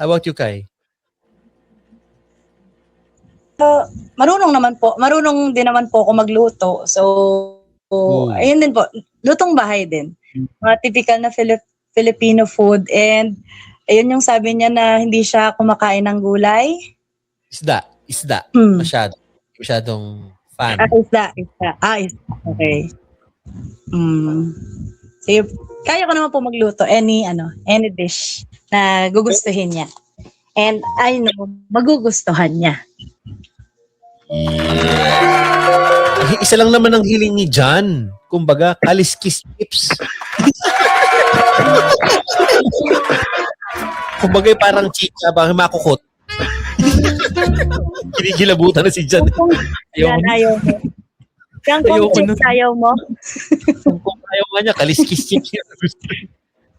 How about you, Kai?
Marunong din naman po ako magluto. So, ayun din po. Lutong bahay din. Mga typical na Filipino food. And, ayun yung sabi niya na hindi siya kumakain ng gulay.
Isda. Masyadong fan.
Isda. Okay. Sige, kaya ko naman po magluto. Any dish na gugustuhin niya. And I know, magugustuhan niya.
Yeah. Isa lang naman ang hiling ni John. Kumbaga, kaliskis tips. Kumbaga, parang chicha, parang makukot. Kinikilabutan na si John.
Ayaw mo. Kangkong chips ayaw mo.
Kung ayaw nga niya, kaliskis chips.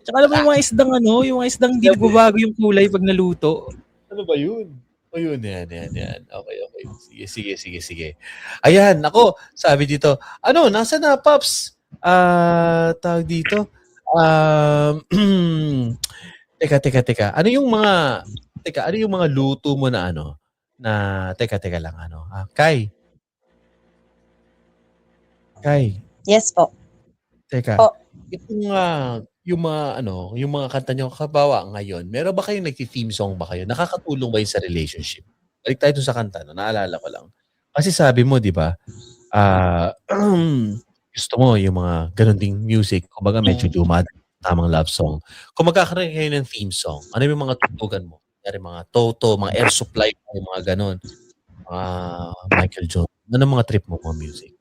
Tsaka alam mo yung mga isdang hindi nagbabago yung kulay pag naluto.
Ano ba yun? O yun, yan. Okay. Sige. Ayan, ako, sabi dito, nasa na, Pops? Tawag dito? Teka. Ano yung mga luto mo na teka lang, Kai?
Yes po.
Teka.
Po.
Yung mga kanta nyo, kabawa ngayon, meron ba kayong nagti-theme song ba kayo? Nakakatulong ba yun sa relationship? Balik tayo sa kanta, naalala ko lang. Kasi sabi mo, di ba, gusto mo yung mga ganun ding music, kumbaga medyo tamang love song. Kung magkakaroon kayo ng theme song, ano yung mga tutugan mo? Mga Toto, mga Air Supply, yung mga ganun. Michael Jordan. Ano mga trip mo mga music?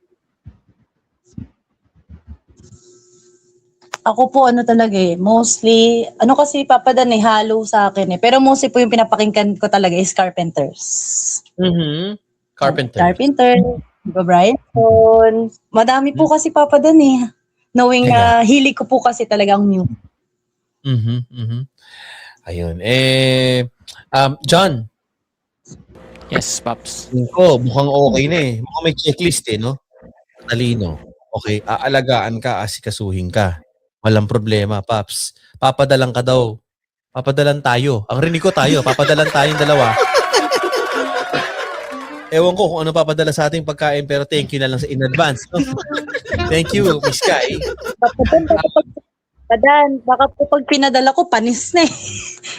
Ako po talaga mostly, kasi papadan halo sa akin Pero mostly po yung pinapakinggan ko talaga is Carpenters.
Mm-hmm.
Carpenter, Brighton. Madami po kasi Papa doon eh. Knowing na hilig ko po kasi talagang music.
Ayun. John.
Yes, Pops.
Mukhang okay na eh. Mukhang may checklist eh, no? Talino. Okay, aalagaan ka, asikasuhin ka. Walang problema, Paps. Papadalang ka daw. Papadalan tayo. Ang rinig ko tayo. Papadalan tayong dalawa. Ewan ko kung ano papadala sa ating pagkain pero thank you na lang in advance. No? Thank you, Miss Kai.
Padan, baka po pag pinadala ko, panis na eh.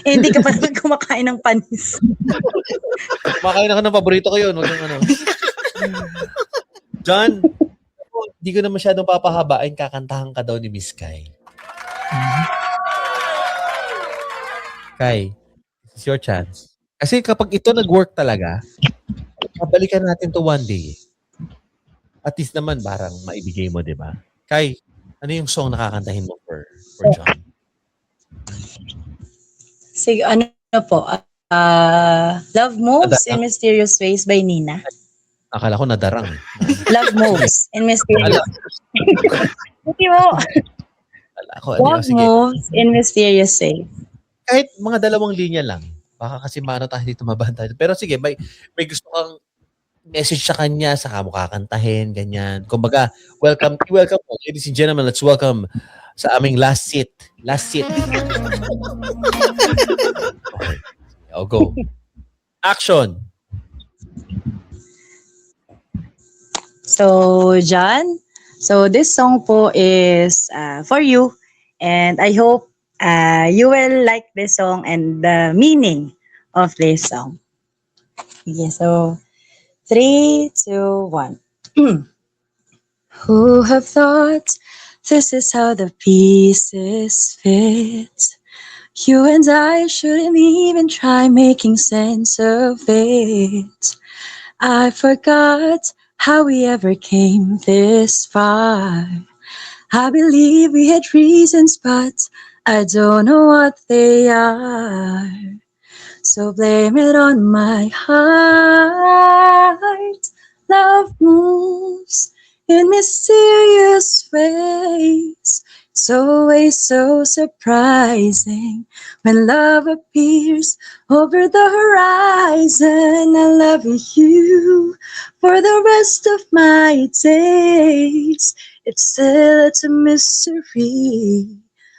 Hindi ka pa naman kumakain ng panis.
Kumakain ako ng paborito ko yun. Huwag ng ano. John, hindi ko na masyadong papahabain. Kakantahan ka daw ni Miss Kai. Kai, this is your chance. Kasi kapag ito nag-work talaga, babalikan natin to one day. At least naman, parang maibigay mo, di ba? Kai, ano yung song nakakantahin mo for John?
Sige, ano po? Love Moves in Mysterious Ways by Nina.
Akala ko nadarang.
Love Moves in Mysterious Ways. Hindi mo. Love Moves in Mysterious Ways.
Kahit mga dalawang linya lang. Baka kasi mano tayo dito mabanta. Pero sige, may gusto kang message sa kanya, saka mo kakantahin, ganyan. Kumbaga, welcome, ladies and gentlemen, let's welcome sa aming last seat. Last seat. Okay. I'll go. Action!
So, John, this song po is for you. And I hope you will like this song and the meaning of this song. Okay, so 3, 2, 1. Who have thought this is how the pieces fit? You and I shouldn't even try making sense of it. I forgot how we ever came this far. I believe we had reasons, but I don't know what they are. So blame it on my heart. Love moves in mysterious ways. It's always so surprising when love appears over the horizon. I love you for the rest of my days. It's still a mystery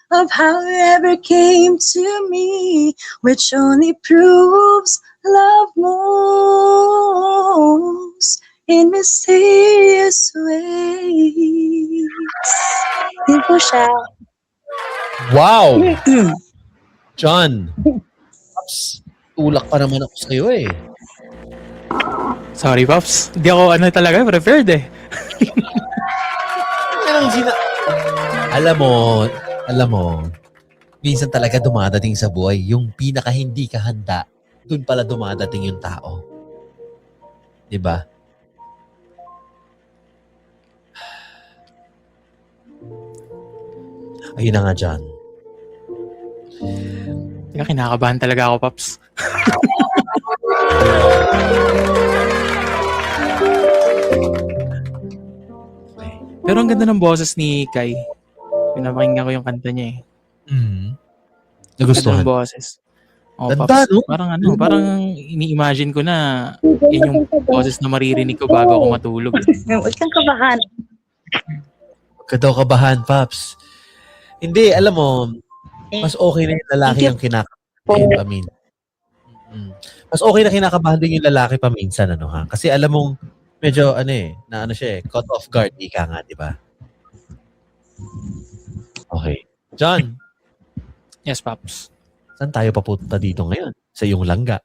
of how you ever came to me, which only proves love moves in mysterious ways. Yun po siya.
Wow! John, tulak pa naman ako sa'yo eh.
Sorry, Pops. Hindi ako talaga prepared eh.
Alam mo, minsan talaga dumadating sa buhay yung pinaka hindi ka handa, dun pala dumadating yung tao. 'Di ba? Ayun na nga, John.
Teka, kinakabahan talaga ako, Pops. Pero ang ganda ng boses ni Kai. Pinapakinggan ko yung kanta niya eh.
Nagustuhan.
Ganda ng boses. Oh,
Ganda,
Pops.
no?
Parang ini-imagine ko na yun yung boses na maririnig ko bago ako matulog.
Huwag kang kabahan.
Huwag ka daw kabahan, Paps. Hindi, alam mo, mas okay na yung lalaki yung kinakabahan paminsan. Mas okay na kinakabahan din yung lalaki paminsan, ano ha? Kasi alam mong, medyo, caught off guard, ika nga, di ba? Okay. John.
Yes, Pops.
Saan tayo papunta dito ngayon? Sa iyong langga.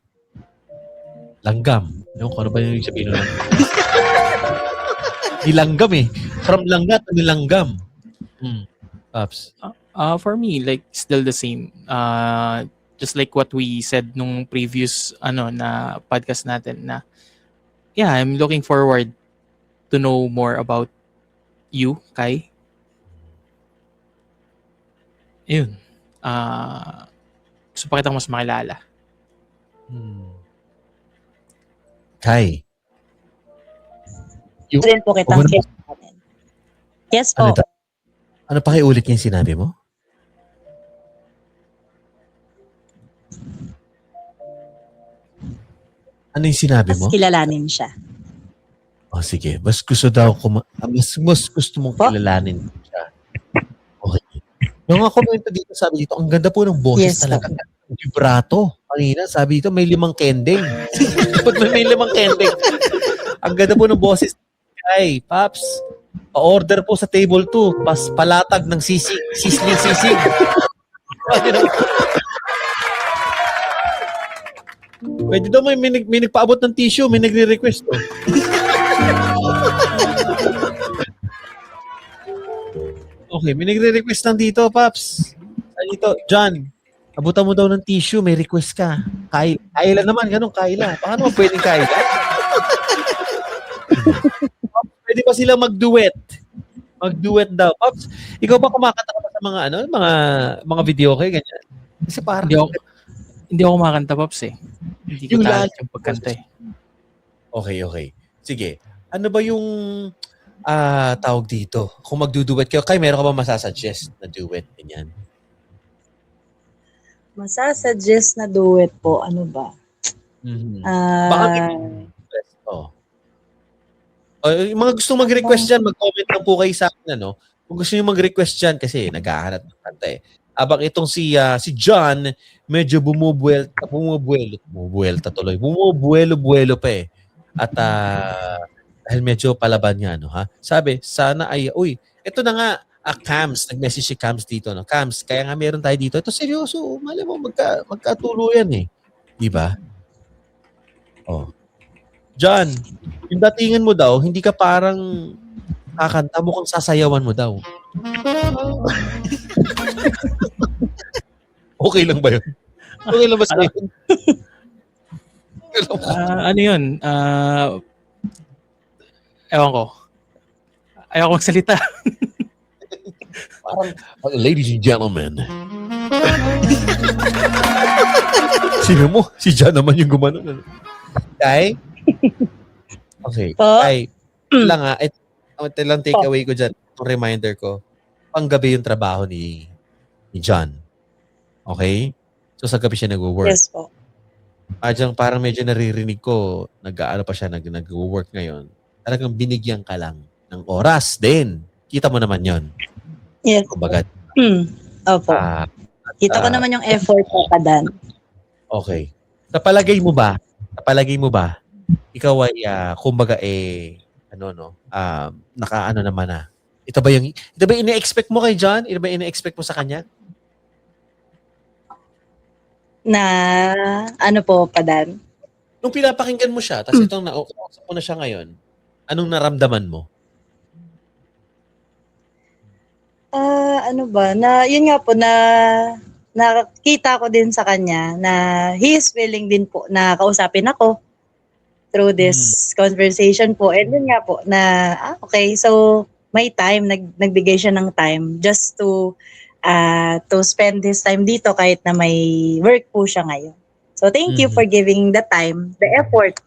Langgam. Yung ano ba yung sabihin nun? Nilanggam eh. From langga to nilanggam. Pops.
For me, like, still the same. Just like what we said nung previous na podcast natin na yeah, I'm looking forward to know more about you, Kai. Ayun. Gusto pa kitang mas makilala.
Kai, Yung,
din po kitang kailangan. Yes po.
Ano pakiulit yung sinabi mo? Ano yung sinabi mo?
Mas kilalanin siya.
Oh, sige. Mas gusto daw mas gusto mong
Po?
kilalanin siya. Okay. Yung mga komento dito, sabi dito, ang ganda po ng boses
Yes,
talaga. Vibrato. Kanina, sabi dito, may 5 kending. Ba't may 5 kending? Ang ganda po ng boses. Ay, Paps, pa-order po sa table 2. Palatag ng sisig. Pwede daw may nagpaabot ng tissue, may nagre-request. Oh. Okay, may nagre-request lang dito, Paps. Dito, John, abutan mo daw ng tissue, may request ka. Kaila naman, ganun, Kaila. Baka naman pwedeng Kaila. Pwede ba sila mag-duet? Mag-duet daw. Paps, ikaw ba kumakanta ka pa sa mga video kay ganyan? Kasi parang
Hindi ako kumakanta, Pops eh. Hindi ko talent yung pagkanta eh.
Okay. Sige. Ano ba yung tawag dito? Kung magduduet kayo, meron ka ba masasuggest na duet? Ganyan.
Masasuggest na duet po, ano ba?
Mm-hmm.
Ah,
yung mga gusto mag-request dyan, mag-comment lang po kayo sa akin, ano? Kung gusto nyo mag-request dyan, kasi naghahanap ng kanta eh. Abang itong si John, medyo bumubuelo pa eh. At dahil medyo palaban nga, no, ha? Sabi, sana ay, ito na nga, Cams, nag-message si Cams dito, no? Cams, kaya nga meron tayo dito. Ito seryoso, mali mo, magkatuluyan eh. Diba? Oh. John, yung datingan mo daw, hindi ka parang kakanta, mukhang sasayawan mo daw. Okay lang ba yun? Okay lang ba sa'yo?
Ano yun? Ewan ko. Ayaw ko magsalita.
Parang, ladies and gentlemen. Sino mo? Si John naman yung gumano. Kay? Okay. Kay, lang ito lang take away ko dyan. Itong reminder ko. Panggabi yung trabaho ni John. Okay? So sa gabi siya nag-work.
yes po.
Adyang parang medyo naririnig ko, nag-aano pa siya, nag-work ngayon. Talagang binigyan ka lang ng oras din. Kita mo naman yon.
Yes.
Kumbaga.
Opo. Kita ko naman yung effort ko pa dan.
Okay. Sa palagay mo ba, ikaw ay, kumbaga nakaano naman na. Ito ba ine-expect mo kay John? Ito ba ine-expect mo sa kanya?
Na ano po pa dan?
Nung pinapakinggan mo siya, tapos itong nausap mo na siya ngayon, anong naramdaman mo?
Ano ba? Na yun nga po na nakita ko din sa kanya na he is willing din po na kausapin ako through this conversation po. And yun nga po na okay, so may time, nagbigay siya ng time just to spend his time dito kahit na may work po siya ngayon. So thank you for giving the time, the effort.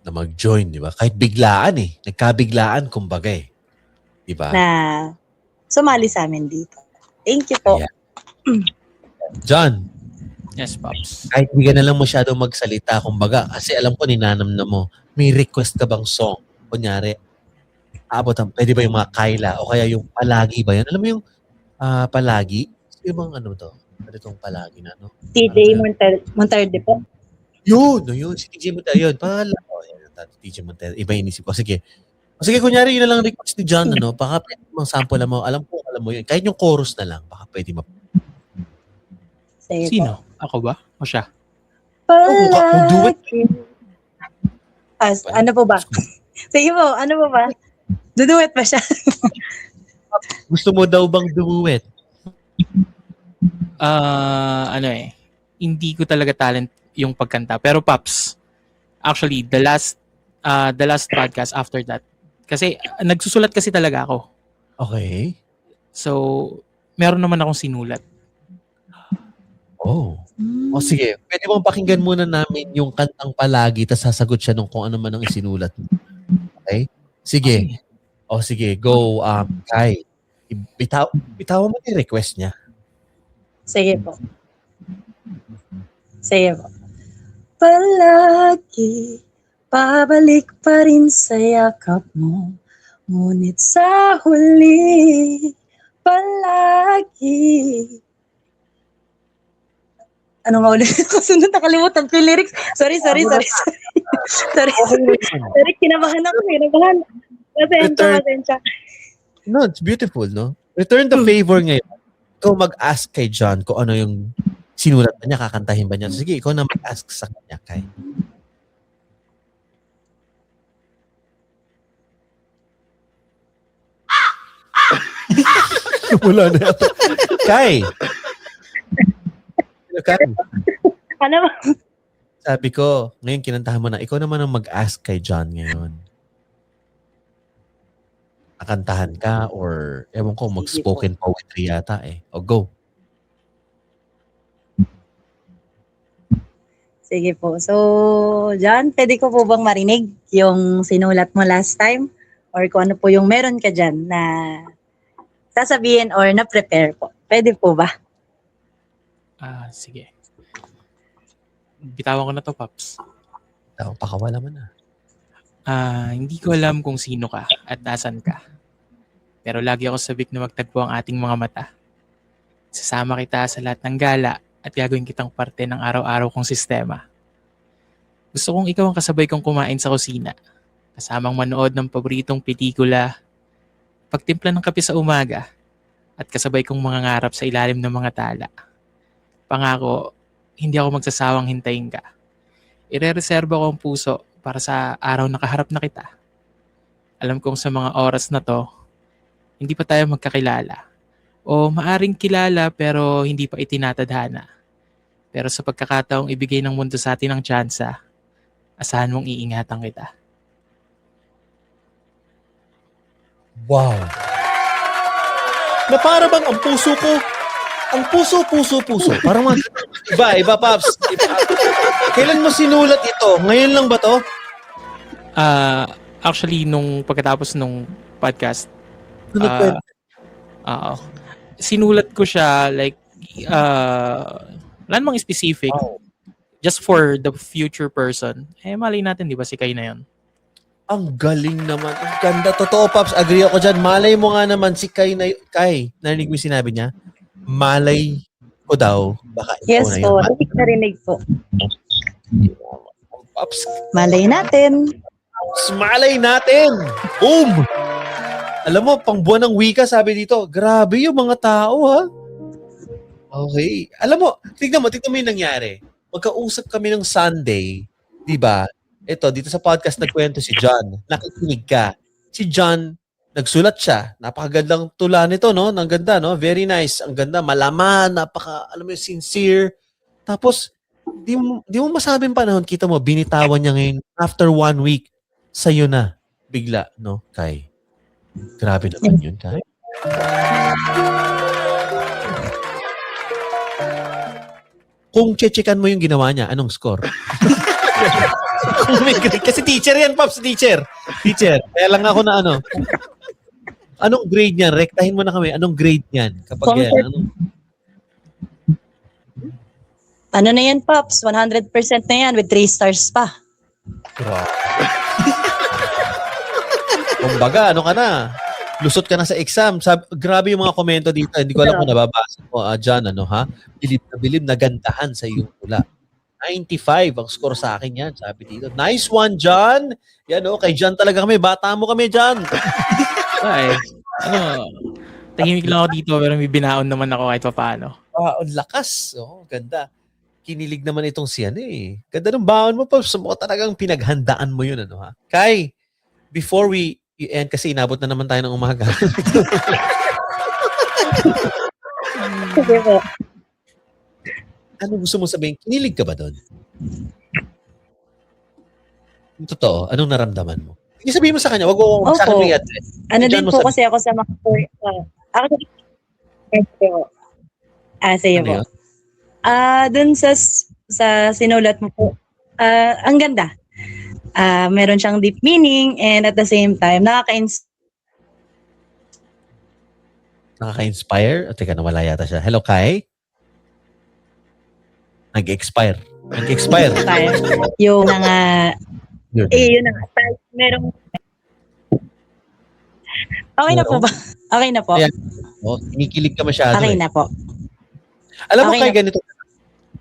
Na mag-join, di ba? Kahit biglaan eh. Nagkabiglaan, kumbaga eh. Di ba?
Na sumali sa amin dito. Thank you po.
Yeah. John,
Yes, Pops.
kahit hindi ka na lang masyadong magsalita, kumbaga, kasi alam ko ninanam na mo, may request ka bang song? Kunyari, pwede ba yung mga Kyla o kaya yung Palagi ba yan? Alam mo yung Palagi? Yung bang ano to? Ano itong Palagi na, no?
TJ Monterde po.
Yun. Si TJ Montero. Yun, TJ Montero. Iba inisip ko. Sige, kunyari yun na lang request ni John, ano? Baka pwede mong sample mo. Alam mo yun. Kahit yung chorus na lang, baka pwede
Sige
Sino?
po.
Ako ba? O siya?
duet.
Ano po ba? Sige po, ano po ba? Duduet pa siya.
Gusto mo daw bang duet?
Hindi ko talaga talent yung pagkanta. Pero Pops, actually, the last podcast after that, kasi nagsusulat kasi talaga ako.
Okay.
So, meron naman akong sinulat.
Oh. O sige, pwede bang pakinggan muna namin yung kantang Palagi tapos sasagot siya nung kung ano man ang isinulat mo. Okay? Sige. O sige, go, Kai. Bitawan mo yung request niya.
Sige po. Sige po. Palagi, pabalik pa rin sa yakap mo. Ngunit sa huli, palagi. Ano nga ulit? Kasunod, nakalimutan ko yung lyrics. Sorry. Sorry, kinabahan ako. Pasensya.
No, it's beautiful, no? Return the favor ngayon. Ikaw mag-ask kay John kung ano yung sinulat ba niya, kakantahin ba niya. Sige, ikaw na mag-ask sa kanya, Kai. Wala na yata. Kai! Hello, Kai.
Ano ba?
Sabi ko, ngayon kinantahan mo na, ikaw naman ang mag-ask kay John ngayon. Kakantahan ka or ewan ko, mag-spoken poetry yata eh. O go.
Sige po. So, John, pwede ko po bang marinig yung sinulat mo last time? Or kung ano po yung meron ka dyan na sasabihin or na-prepare po. Pwede po ba?
Sige. Bitawan ko na to, Paps.
Pakawala mo na.
Hindi ko alam kung sino ka at nasan ka. Pero lagi ako sabik na magtagpo ang ating mga mata. Sasama kita sa lahat ng gala at gagawin kitang parte ng araw-araw kong sistema. Gusto kong ikaw ang kasabay kong kumain sa kusina. Kasamang manood ng paboritong pelikula, pagtimpla ng kape sa umaga, at kasabay kong mga ngarap sa ilalim ng mga tala. Pangako, hindi ako magsasawang hintayin ka. Ire-reserba ko ang puso para sa araw na kaharap na kita. Alam kong sa mga oras na to, hindi pa tayo magkakilala. O maaring kilala pero hindi pa itinatadhana. Pero sa pagkakataong ibigay ng mundo sa atin ng tsansa, asahan mong iingatan kita.
Wow. Na para bang ang puso ko, ang puso. Parang iba, Paps. Kailan mo sinulat ito? Ngayon lang ba to?
Actually, nung pagkatapos nung podcast, sinulat ko siya like, wala namang specific.
Wow.
Just for the future person. Malay natin, di ba, si Kai na yun?
Ang galing naman. Ang ganda. Totoo, Paps. Agree ako dyan. Malay mo nga naman si Kai. Narinig mo yung sinabi niya? Malay ko daw. Baka
Yes
na
po.
yun.
Narinig po.
Paps.
Malay natin.
Malay natin. Boom! Alam mo, pang buwan ng wika, sabi dito, grabe yung mga tao, ha? Okay. Alam mo, tignan mo yung nangyari. Magkausap kami ng Sunday, di ba? Ito, dito sa podcast nagkwento si John. Nakikinig ka. Si John, nagsulat siya. Napakagandang tula nito, no? Ang ganda, no? Very nice. Ang ganda, malaman, alam mo, sincere. Tapos, di mo masabing panahon, kita mo, binitawan niya ngayon, after 1 week, sa'yo na. Bigla, no? Kai. Grabe naman yun, Kai. Kung chechikan mo yung ginawa niya, anong score? Kasi teacher yan, Pops, teacher. Kaya lang ako na ano. Anong grade niyan? Rektahin mo na kami. Anong grade niyan? Kapag yan,
Ano na yan, Pops? 100% na yan with 3 stars pa.
Kumbaga, ano ka na? Lusot ka na sa exam. Grabe yung mga komento dito. Hindi ko alam kung nababasa mo, John, bilib na gandahan sa iyong tula. 95 ang score sa akin yan. Sabi dito. Nice one, John. Yan, kay John talaga kami. Bata mo kami, John.
Tahimik lang ako dito pero may binaon naman ako kahit pa paano.
Ang lakas. Ganda. Kinilig naman itong siya Ganda ng baon mo, Pops. Talagang pinaghandaan mo yun, ha? Kai, before we end, kasi inabot na naman tayo ng umaga.
Sige po.
Ano gusto mo sabihin? Kinilig ka ba doon? Totoo. Anong naramdaman mo? Hindi sabihin mo sa kanya. Wag mo sa akin may address.
Ano din po kasi ako sa mga actually, sige po. Dun sa sinulat mo po, ang ganda. Meron siyang deep meaning and at the same time,
Nakaka-inspire? O, teka, nawala yata siya. Hello, Kai? Nag-expire.
yung mga,
Yun.
yun na nga. Merong, okay na po ba? Okay na po.
Ayan. Oh, kinikilig ka masyado
Okay
eh.
na po.
Alam mo,
Okay
Kai, ganito.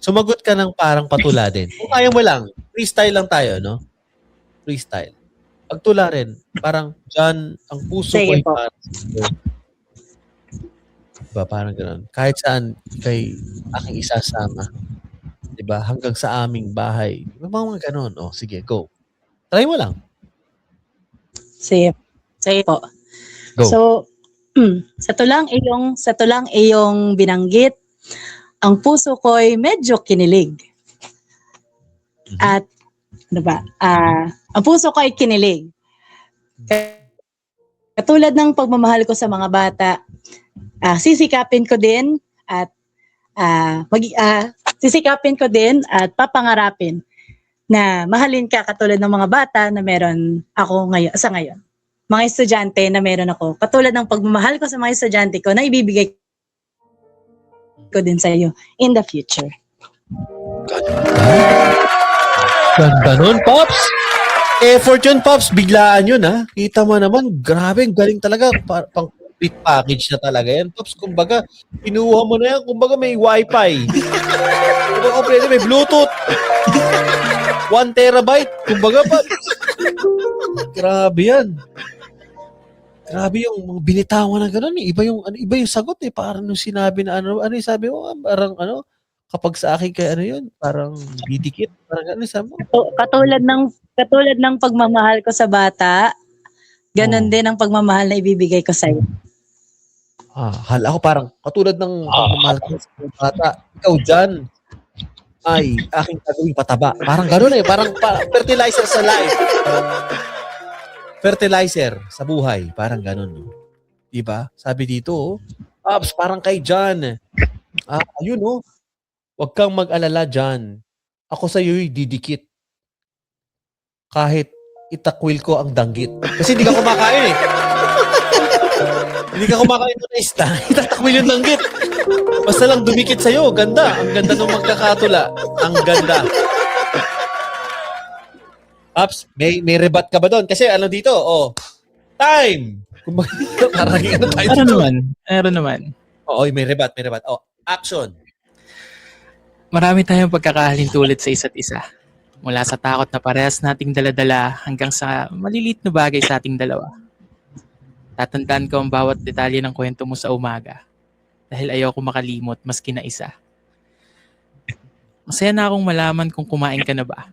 Sumagot ka ng parang patula din. Kung kaya mo lang, freestyle lang tayo, no? Freestyle. Pagtula rin, parang dyan, ang puso ko
Sige
ay
po.
parang diba, parang gano'n. Kahit saan kay aking isasama. Diba? Hanggang sa aming bahay. Diba, mga gano'n. O, sige, go. Try mo lang.
Sige po.
Go.
So, sa tulang iyong binanggit, ang puso ko'y medyo kinilig.
Mhm.
At, ano ba? Ang puso ko ay kinilig. Katulad ng pagmamahal ko sa mga bata, sisikapin ko din at papangarapin na mahalin ka katulad ng mga bata na meron ako ngayon. Mga estudyante na meron ako. Katulad ng pagmamahal ko sa mga estudyante ko na ibibigay ko din sa iyo in the future.
Ganda nun, Pops! Effort yun, Pops. Biglaan yun, ha? Kita mo naman, grabe, galing talaga. Pang complete package na talaga yan, Pops. Kumbaga, pinuha mo na yan. Kumbaga, may wifi. Kumbaga, pwede, may Bluetooth. 1 terabyte. Kumbaga, Pops. Grabe yan. Grabe yung mga binitawan na gano'n. Iba yung sagot eh. Parang nung sinabi na ano yung sabi mo? Parang kapag sa akin kay ano yun, parang didikit. Parang sabi mo?
Katulad ng pagmamahal ko sa bata, ganun din ang pagmamahal na ibibigay ko sa iyo.
Hala ko parang katulad ng pagmamahal ko sa bata. Ikaw dyan ay aking gagawing pataba. Parang gano'n eh. Parang fertilizer sa life. Fertilizer sa buhay. Parang gano'n. Diba? Sabi dito, Pops, parang kay John. Ayun Huwag kang mag-alala dyan. Ako sa iyo'y didikit. Kahit itakwil ko ang danggit. Kasi hindi ka kumakain eh. Hindi ka kumakain ng isda. Itatakwil yung danggit. Basta lang dumikit sa'yo. Ganda. Ang ganda ng magkakatula. Ang ganda. Pops, may rebat ka ba doon? Kasi dito, time! Parang tayo dito.
Meron naman.
Oo, may rebat. Action.
Marami tayong pagkakahalintulad sa isa't isa. Mula sa takot na parehas nating daladala hanggang sa maliliit na bagay sa ating dalawa. Tatandaan ko ang bawat detalye ng kwento mo sa umaga dahil ayoko makalimot maski na isa. Masaya na akong malaman kung kumain ka na ba,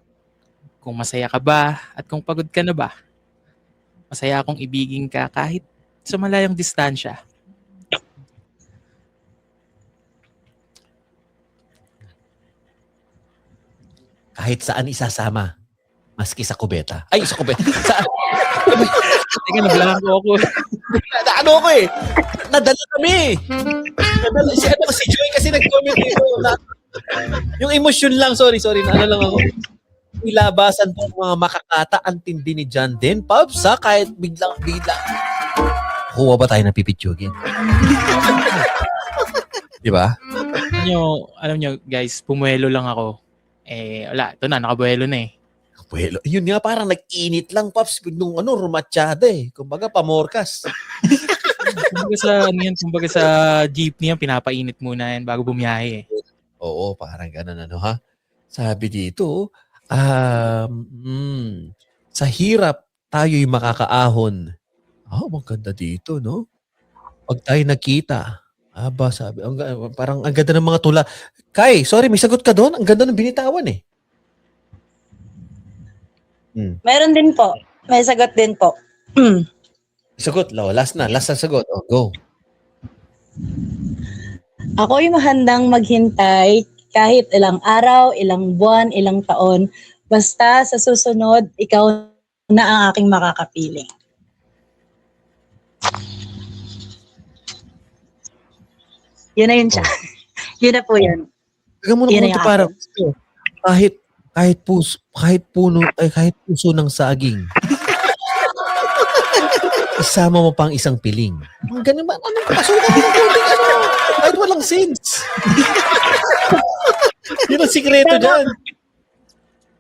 kung masaya ka ba at kung pagod ka na ba. Masaya akong ibigin ka kahit sa malayong distansya.
Kahit saan isasama. Maski sa kubeta. Ay, sa kubeta. Saan?
Teka, naglangko ako.
Ko eh. Nadala kami. Si Joy kasi nag-comment dito. Yung emosyon lang, sorry. Lang ako. Ilabasan po mga makakata. Ang tindi ni John din. Pops, kahit biglang. Kuha ba tayo ng pipitsugin? Diba?
Alam nyo, guys, pumuelo lang ako. Wala. Ito na, nakabuelo na eh.
Well, yun nga parang nag-init lang, Pops. Nung rumatsyada eh. Kumbaga, pamorkas.
Kumbaga sa jeepney yan, pinapainit muna yan bago bumiyahe eh.
Oo, parang ganun ha. Sabi dito, sa hirap, tayo'y makakaahon. Maganda dito, no? Pag tayo nakita, sabi, parang ang ganda ng mga tula. Kai, sorry, may sagot ka doon? Ang ganda ng binitawan eh.
Meron din po. May sagot din po.
Sagot, last na sagot. Go.
Ako'y mahandang maghintay kahit ilang araw, ilang buwan, ilang taon. Basta sa susunod, ikaw na ang aking makakapiling. Yun na yun siya. Yun na po yun.
Bigyan mo na
Yun na
konti
yung
parang kahit kahit puso ng saging. Isama mo pang isang piling. Ang ganun ba? Anong pasukan mo ng konting ano? Kahit walang sense. Yun ang sikreto dyan.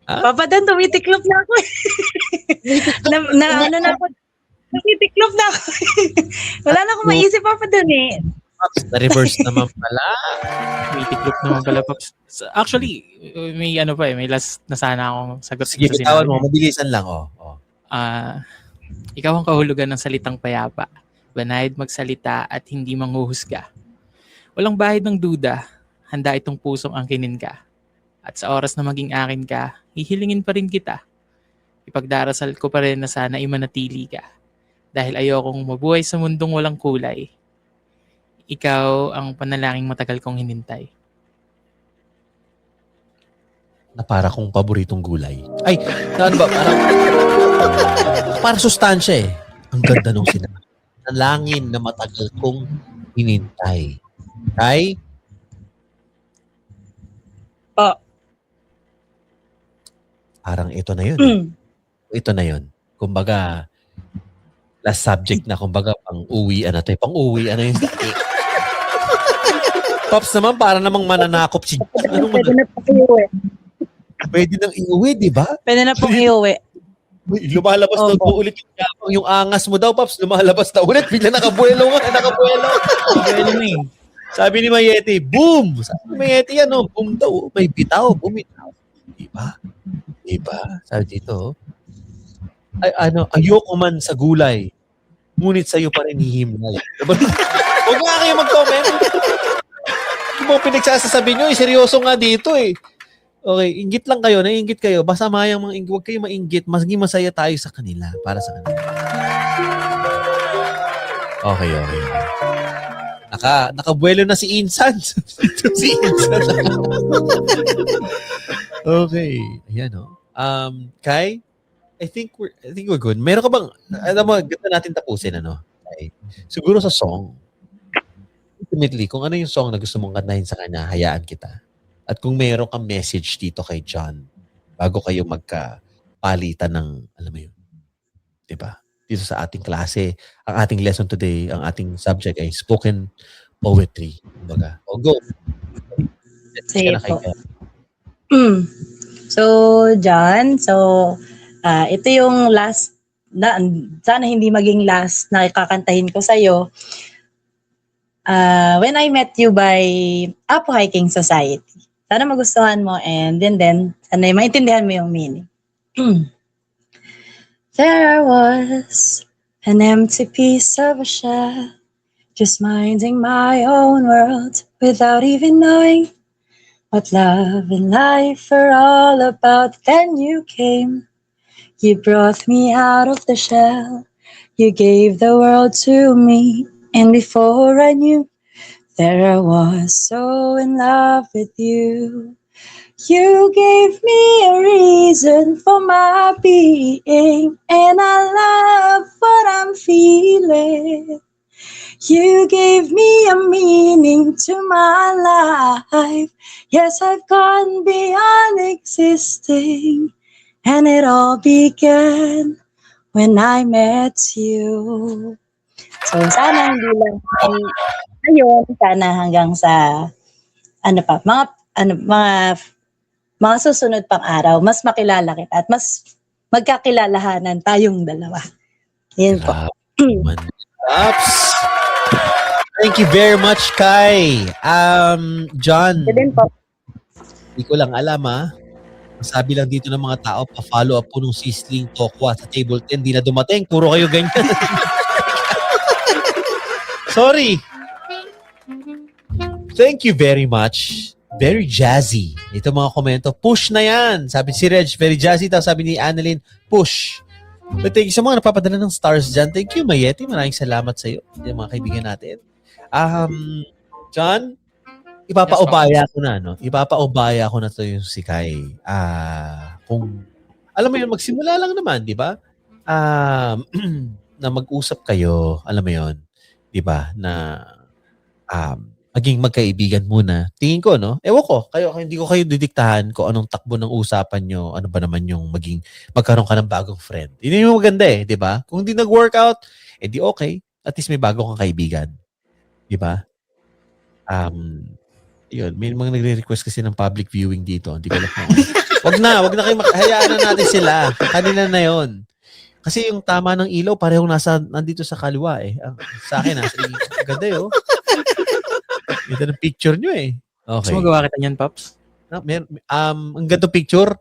Papa Dan, tumitiklop na ako. Ano na ako. Tumitiklop na ako. Wala na akong maisip, Papa Dan eh.
Na-reverse naman pala.
May tiklop naman pala, Pops. Actually, may ano pa may last na sana akong sagot.
Sige,
sa
bitawan
sinabi.
mo. Mabilisan lang,
Ikaw ang kahulugan ng salitang payapa. Banayad magsalita at hindi manghuhusga. Walang bahid ng duda. Handa itong pusong angkinin ka. At sa oras na maging akin ka, hihilingin pa rin kita. Ipagdarasal ko pa rin na sana imanatili ka. Dahil ayokong mabuhay sa mundong walang kulay. Ikaw ang panalangin matagal kong hinintay.
Na para kong paboritong gulay. Ay, ano ba? Para sustansya eh. Ang ganda nung sinabi. Nalangin na matagal kong hinintay. Ay? Parang ito na yun. Ito na yun. Kumbaga, last subject na, kumbaga, pang-uwi, ano to eh. Pang-uwi, ano yun? Pops naman, para namang mananakop si...
Pwede na pong iuwi.
Pwede nang iuwi, di ba?
Pwede na pong iuwi.
Lumalabas na po ulit yung angas mo daw, Pops. Lumalabas na ulit. Bigla nakabuelo nga. Nakabuelo.
Well, na eh.
Sabi ni Mayeti, boom! Sabi ni Mayeti, ano, boom daw. May bitaw, bumitaw. Diba? Diba? Sabi dito, ay, ano, ayoko man sa gulay. Ngunit sa'yo pa rin hihimlay. Diba? Huwag nga kayo mag-comment. Yung mga pinagsasasabi nyo, seryoso nga dito eh. Okay, inggit lang kayo, naiinggit kayo. Basta mayang mga inggit, huwag kayo mainggit. Maging masaya tayo sa kanila, para sa kanila. Okay. Nakabuelo na si Insan. Si Insan. Okay. Ayan o. Kai, I think we're good. Meron ka bang, alam mo, ganda natin tapusin, ano? Okay. Siguro sa song, ultimately, kung ano yung song na gusto mong kantahin sa kanya, hayaan kita. At kung meron kang message dito kay John, bago kayo magkapalitan ng, alam mo yun, diba? Dito sa ating klase, ang ating lesson today, ang ating subject ay spoken poetry. Kumbaga, go.
Sige po. So, John, ito yung last, sana hindi maging last na kakantahin ko sa'yo. When I Met You by Apo Hiking Society. Sana magustuhan mo and then sana maintindihan mo yung meaning. There was an empty piece of a shell, just minding my own world without even knowing what love and life are all about. Then you came, you brought me out of the shell, you gave the world to me, and before I knew, there I was so in love with you. You gave me a reason for my being, and I love what I'm feeling. You gave me a meaning to my life. Yes, I've gone beyond existing, and it all began when I met you. So sana hindi lang ngayon, sana hanggang sa mga susunod pang araw, mas makilala kita at mas magkakilalahanan tayong dalawa. Yan po.
Ups. Thank you very much, Kai. John.
Yan din po.
Hindi ko lang alam, Sabi lang dito ng mga tao, pa-follow up po nung Sisling Tokwa sa table 10. Di na dumating. Puro kayo ganyan. Sorry. Thank you very much. Very jazzy. Ito mga komento. Push na yan. Sabi si Reg, very jazzy. Tapos sabi ni Annalyn, push. But thank you sa mga napapadala ng stars dyan. Thank you, Mayeti. Maraming salamat sa iyo. Yung mga kaibigan natin. John, ipapaubaya ko na, no? Ipapaubaya ko na to yung si Kai. Kung, alam mo yun, magsimula lang naman, di ba? Na mag-usap kayo, alam mo yun, di ba? Na, maging magkaibigan muna. Tingin ko, no? Ewan ko, hindi ko kayo didiktahan kung anong takbo ng usapan nyo, ano ba naman yung magkaroon ka ng bagong friend. Yun yung maganda eh, di ba? Kung hindi nag-workout, di okay. At least may bago kang kaibigan. Di ba? Yun, may mga nagre-request kasi ng public viewing dito. Hindi ko alam kung wag na kayo hayaan na natin sila. Kanila na yon. Kasi yung tama ng ilaw, parehong nandito sa kaliwa eh. Sa akin, ganda eh, oh. Ganda ng picture nyo eh. Okay.
So, magawa kita niyan, Pops?
Ang ganda picture,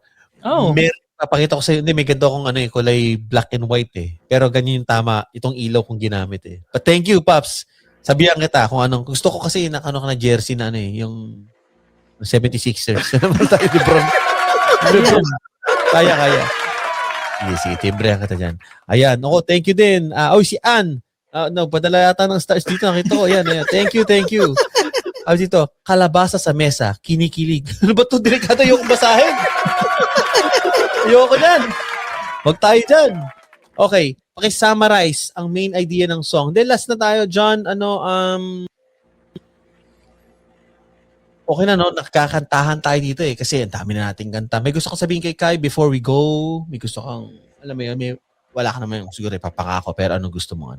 papakita ko sa'yo, may ganda akong kulay black and white eh. Pero ganyan yung tama, itong ilaw kong ginamit eh. But thank you, Pops. Sabihan kita kung anong, gusto ko kasi ka na jersey na yung 76ers. Naman tayo di bro. Kaya. Sige, timbrehan kita dyan. Ayan, thank you din. Si Ann. Padala yata ng stars dito. Nakita ko. Ayan. Thank you. Dito, kalabasa sa mesa, kinikilig. Ano ba ito? Delikado yung basahin. Ayoko dyan. Huwag tayo dyan. Okay. Paki-summarize ang main idea ng song. Then last na tayo, John. Okay na, no? Nakakantahan tayo dito eh. Kasi ang dami na nating kanta. May gusto ko sabihin kay Kai before we go. May gusto kang, alam mo yun, wala ka naman siguro ipapangako. Pero anong gusto mo?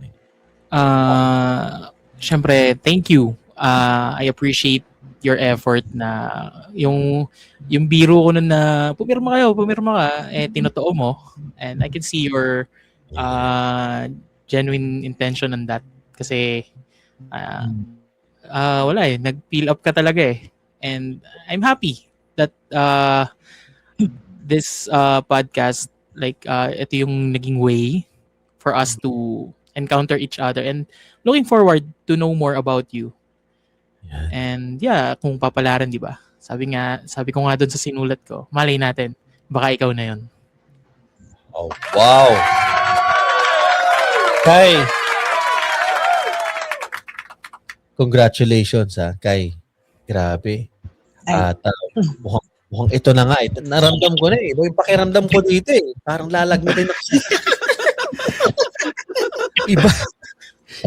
Syempre, thank you. I appreciate your effort na yung biro ko nun na pumirma ka, tinotoo mo. And I can see your genuine intention on that. Kasi, wala eh. Nag-fill up ka talaga eh. And I'm happy that this podcast, ito yung naging way for us to encounter each other and looking forward to know more about you. Yeah. And kung papalaran, di ba? Sabi ko nga doon sa sinulat ko, malay natin, baka ikaw na yun.
Oh, wow! Kai! Congratulations, Kai. Grabe. At mukhang ito na nga. Naramdam ko na eh. Yung pakiramdam ko dito eh. Parang lalagnatin ako.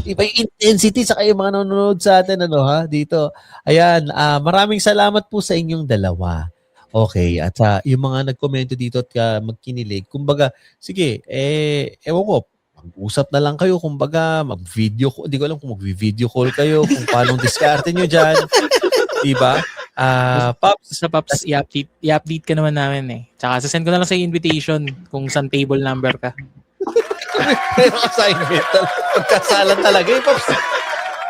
Iba yung intensity sa kayo mga nanonood sa atin dito. Ayan, maraming salamat po sa inyong dalawa. Okay, at yung mga nagkomento dito at magkinilig, kumbaga, sige, ewan ko, mag-usap na lang kayo, kumbaga, mag-video call, hindi ko alam kung mag-video call kayo, kung paano diskarte nyo dyan. Diba? Pops.
Sa Pops, i-update ka naman namin eh. Tsaka sasend ko na lang sa invitation kung saan table number ka.
May mga assignment. Pagkasalan talaga eh, Pops.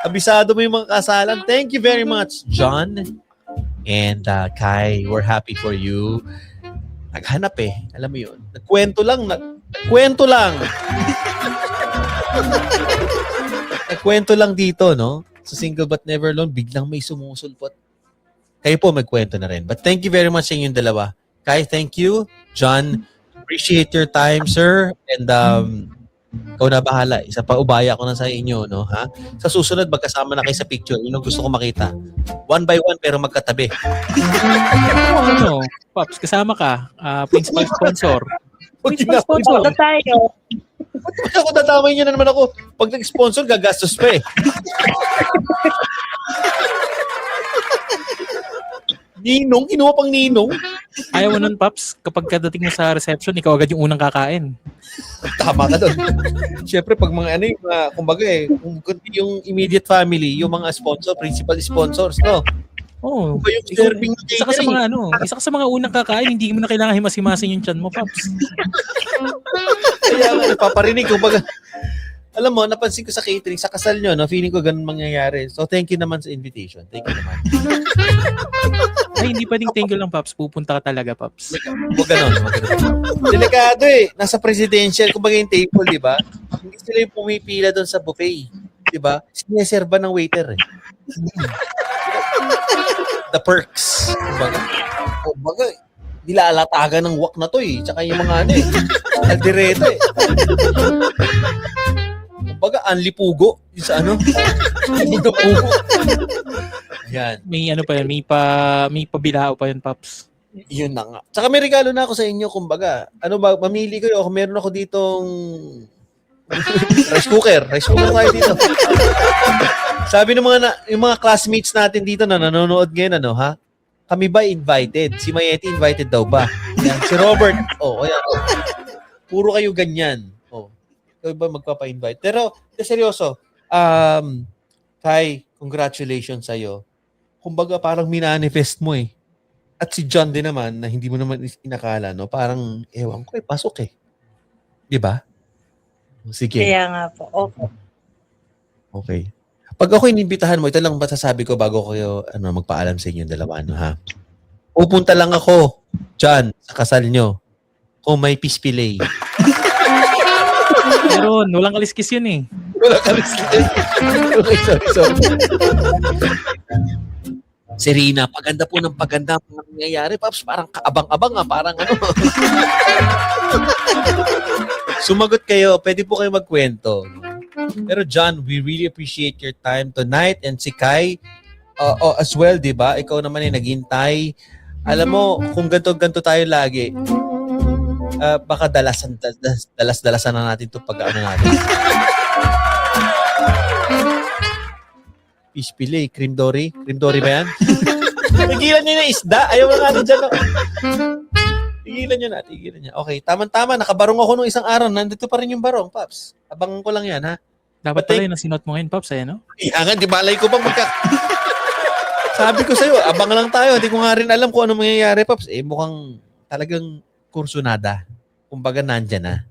Abisado mo yung mga kasalan. Thank you very much, John. And Kai, we're happy for you. Naghanap eh. Alam mo yun. Nagkwento lang. Nagkwento lang dito, no? Sa Single But Never Alone, biglang may sumusulpot. Kayo po magkwento na rin. But thank you very much sa inyong dalawa. Kai, thank you. John, appreciate your time, sir. And ikaw na bahala. Isa pa ubaya ko na sa inyo, no? Ha? Sa susunod, magkasama na kayo sa picture. Yun ang gusto ko makita. One by one, pero magkatabi.
Pops, kasama ka. Principal sponsor.
Principal sponsor. Ito tayo.
Ako tatamay niyo na naman ako. Pag nag-sponsor, gagastos pa eh. Ninong? Kinuha pang ninong?
Ayaw mo nun, Pops. Kapag kadating mo sa reception, ikaw agad yung unang kakain.
Tama ka doon. Siyempre, pag mga kumbaga kung yung immediate family, yung mga sponsor, principal sponsors, no?
Oo.
Yung serving
isa ka sa mga unang kakain, hindi mo na kailangan himas-himasin yung tiyan mo, Pops.
Kaya napaparinig, kumbaga, alam mo, napansin ko sa catering, sa kasal nyo, no, feeling ko ganun mangyayari. So, thank you naman sa invitation. Thank you naman.
Ay, hindi pwedeng thank you lang, Pops. Pupunta ka talaga, Pops.
Huwag ganun. Delikado eh. Nasa presidential, kumbaga yung table, di ba? Hindi sila yung pumipila doon sa buffet. Di ba? Sineserva ng waiter eh. The perks. Kumbaga, nilalatagan ng wak na to eh. Tsaka yung mga aldireta eh. Kumbaga, anlipugo. Yung sa pugo. Yan.
May pa yan, may pabilao pa yun, Pops.
Yun na nga. Tsaka may regalo na ako sa inyo, kumbaga. Mamili kayo. Meron ako ditong rice cooker. Rice cooker tayo dito. Sabi ng yung mga classmates natin dito na nanonood ngayon, ano, ha? Kami ba invited? Si Mayeti invited daw ba? Yan. Si Robert, ayan. Puro kayo ganyan. Ikaw ba magpapa-invite? Pero, seryoso, Kai, congratulations sa'yo. Kumbaga, parang minanifest mo eh. At si John din naman, na hindi mo naman inakala, no? Parang, ewan ko pasok eh. Di ba? Sige.
Kaya nga po.
Okay. Pag ako inimbitahan mo, ito lang masasabi ko bago ko magpaalam sa inyong dalawa, no, ha? Pupunta lang ako, John, sa kasal nyo. Kung may pispilay.
Pero walang kaliskis yun eh.
Walang kaliskis. Okay, sorry. Serena, paganda po ng paganda ang nangyayari. Paps, parang kaabang-abang parang ano. Sumagot kayo, pwede po kayo magkwento. Pero John, we really appreciate your time tonight, and si Kai as well, di ba? Ikaw naman ay naghintay. Alam mo, kung ganto tayo lagi, baka dalasan na natin ito pag ano natin. Fish fillet, cream dory. Cream dory ba yan? Tigilan nyo na isda. Ayaw na natin dyan. Tigilan nyo. Okay, tama-tama. Nakabarong ako nung isang araw. Nandito pa rin yung barong, Paps. Abangan ko lang yan, ha?
Dapat pala yung nasinot mo ngayon, Pops, no?
Iyangan, di balay ko pa Sabi ko sa'yo, abang lang tayo. Hindi ko nga rin alam kung ano mangyayari, Paps. Mukhang talagang kursunada. Kumbaga, nandyan na.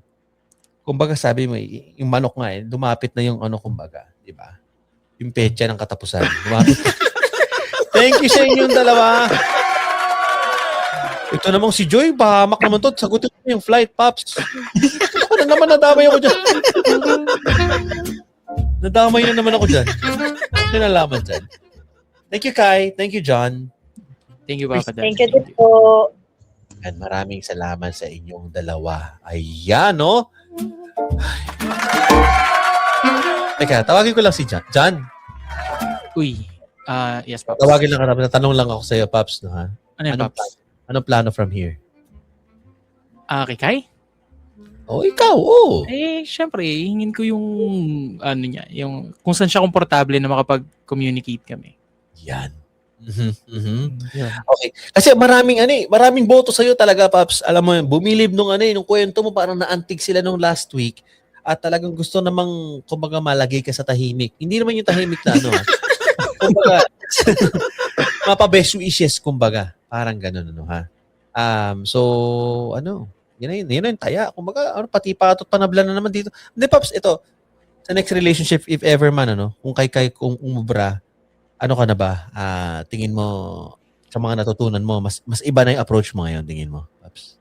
Kumbaga, sabi mo, yung manok nga lumapit na yung kumbaga. Di ba? Yung petsa ng katapusan. Lumapit. Thank you sa inyong dalawa. Ito namang si Joy, bahamak naman to. Sagutin mo yung flight, Pops. Ako na naman, nadamay ako dyan. Nadamay na naman ako dyan. Kinalaman dyan. Thank you, Kai. Thank you, John.
Thank you, Papa Dan.
Thank you po.
And maraming salamat sa inyong dalawa. Ayan, no? Teka, tawagin ko lang si John. John?
Uy. Yes, Pops.
Tawagin lang ka. Tanong lang ako sa iyo, Pops, no, ha?
Ano yan, Pops?
Anong plano from here?
Kay Kai?
Ikaw,
Syempre, hingin ko yung, yung kung saan siya komportable na makapag-communicate kami.
Yan. Yeah. Okay. Kasi maraming boto sa'yo talaga, Paps. Alam mo, bumilib nung kwento mo, parang naantig sila nung last week at talagang gusto namang, kumbaga, malagay ka sa tahimik. Hindi naman yung tahimik na kumbaga, mapa-best wishes, kumbaga. Parang ganun, ha? Yun na yung taya. Kumbaga, pati patot panabla na naman dito. Hindi, Paps, ito, sa next relationship, if ever man, kung kung umubra, ano ka na ba? Tingin mo, sa mga natutunan mo, mas iba na yung approach mo ngayon, tingin mo, Paps?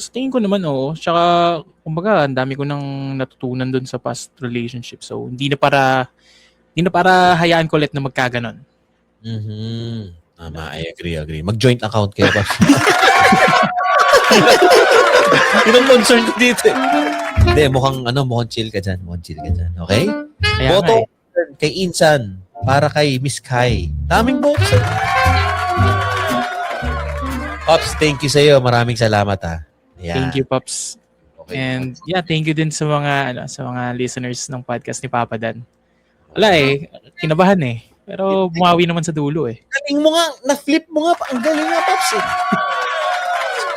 Sa tingin ko naman, Tsaka, kumbaga, ang dami ko nang natutunan dun sa past relationship. So, hindi na para hayaan ko ulit na magkaganon.
Tama, I agree. Mag-joint account kayo, Paps. Yun ang concern ko dito. Hindi, mukhang chill ka dyan. Okay?
Kaya
boto kay Insan para kay Miss Kai. Daming boto sa'yo. Pops, thank you sa'yo. Maraming salamat, ha. Yeah.
Thank you, Pops.
Okay.
And thank you din sa mga listeners ng podcast ni Papa Dan. Wala kinabahan Pero bumawi naman sa dulo
Galing mo nga, na-flip mo nga. Ang galing nga, Pops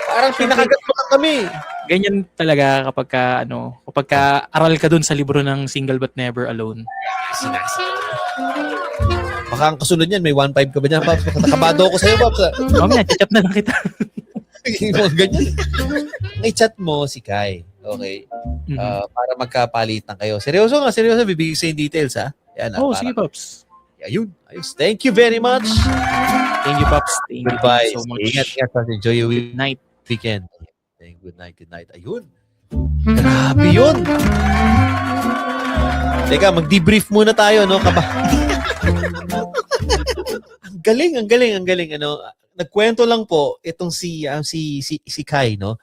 Parang pinakagat mo lang kami.
Ganyan talaga kapag aral ka dun sa libro ng Single But Never Alone.
Baka ang kasunod niyan, may 1.5 ka ba niyan, Pops? Nakabado ako sa'yo, Pops.
Mamaya, chat na lang kita.
Ganyan. I-chat mo si Kai. Okay? Para magkapalitan kayo. Seryoso, bibigay sa yung details, ha? Yan,
sige, Pops.
Ayun. Ayos. Thank you very much.
Thank you, Pops. Thank you so much.
Ingat. Enjoy your
night.
Weekend. Good night. Ayun. Grabe yun. Teka, mag-debrief muna tayo, no? Ang galing. Nagkwento lang po itong si Kai, no?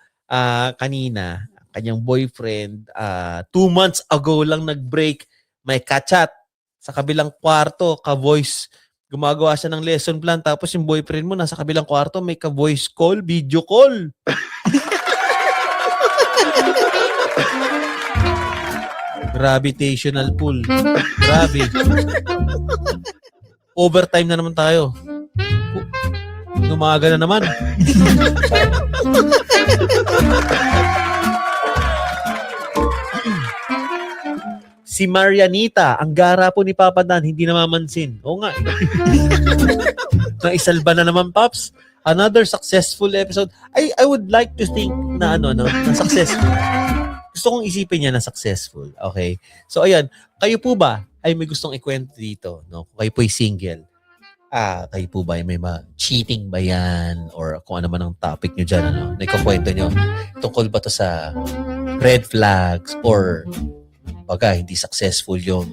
Kanina, kanyang boyfriend, 2 months ago lang nag-break, may kachat sa kabilang kwarto, ka-voice. Gumagawa siya ng lesson plan, tapos yung boyfriend mo nasa kabilang kwarto, may ka-voice call, video call. Gravitational pull. Grabe. Overtime na naman tayo. Umaga na naman. Si Marianita, ang gara po ni Papa Dan, hindi namamansin. Oo nga. Naisalba na naman, Paps. Another successful episode. I would like to think na na successful. Gusto kong isipin niya na successful. Okay? So, ayan. Kayo po ba ay may gustong ikwento dito? No? Kung kayo po ay single. Kayo po ba ay may cheating ba yan? Or kung ano man ang topic nyo dyan, na ikakwento nyo. Tungkol ba to sa red flags or baga, hindi successful yung,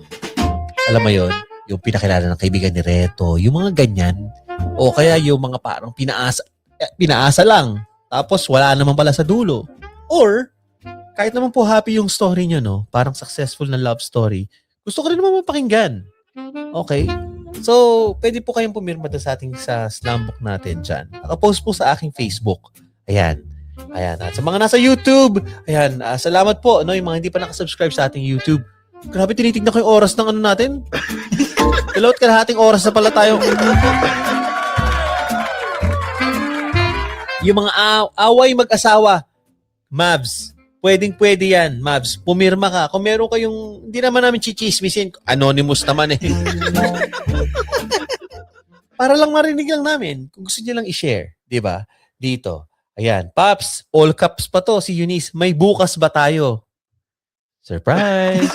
alam mo yun, yung pinakilala ng kaibigan ni Reto, yung mga ganyan, o kaya yung mga parang pinaasa lang, tapos wala naman pala sa dulo. Or, kahit naman po happy yung story nyo, no, parang successful na love story, gusto ko rin naman mapakinggan. Okay? So, pwede po kayong pumirma sa ating sa Slambook natin dyan. Nakapost po sa aking Facebook. Ayan. At sa mga nasa YouTube, ayan, salamat po, no, yung mga hindi pa nakasubscribe sa ating YouTube. Grabe, tinitignan ko yung oras ng natin. Dalawat kalahating oras na pala tayo. Yung mga away mag-asawa, Mavs, pwede yan, Mavs. Pumirma ka. Kung meron kayong, hindi naman namin chichismisin, anonymous naman eh. Para lang marinig lang namin, kung gusto niyo lang i-share, di ba? Dito. Ayan, Paps, all caps pa to, si Eunice, may bukas ba tayo? Surprise!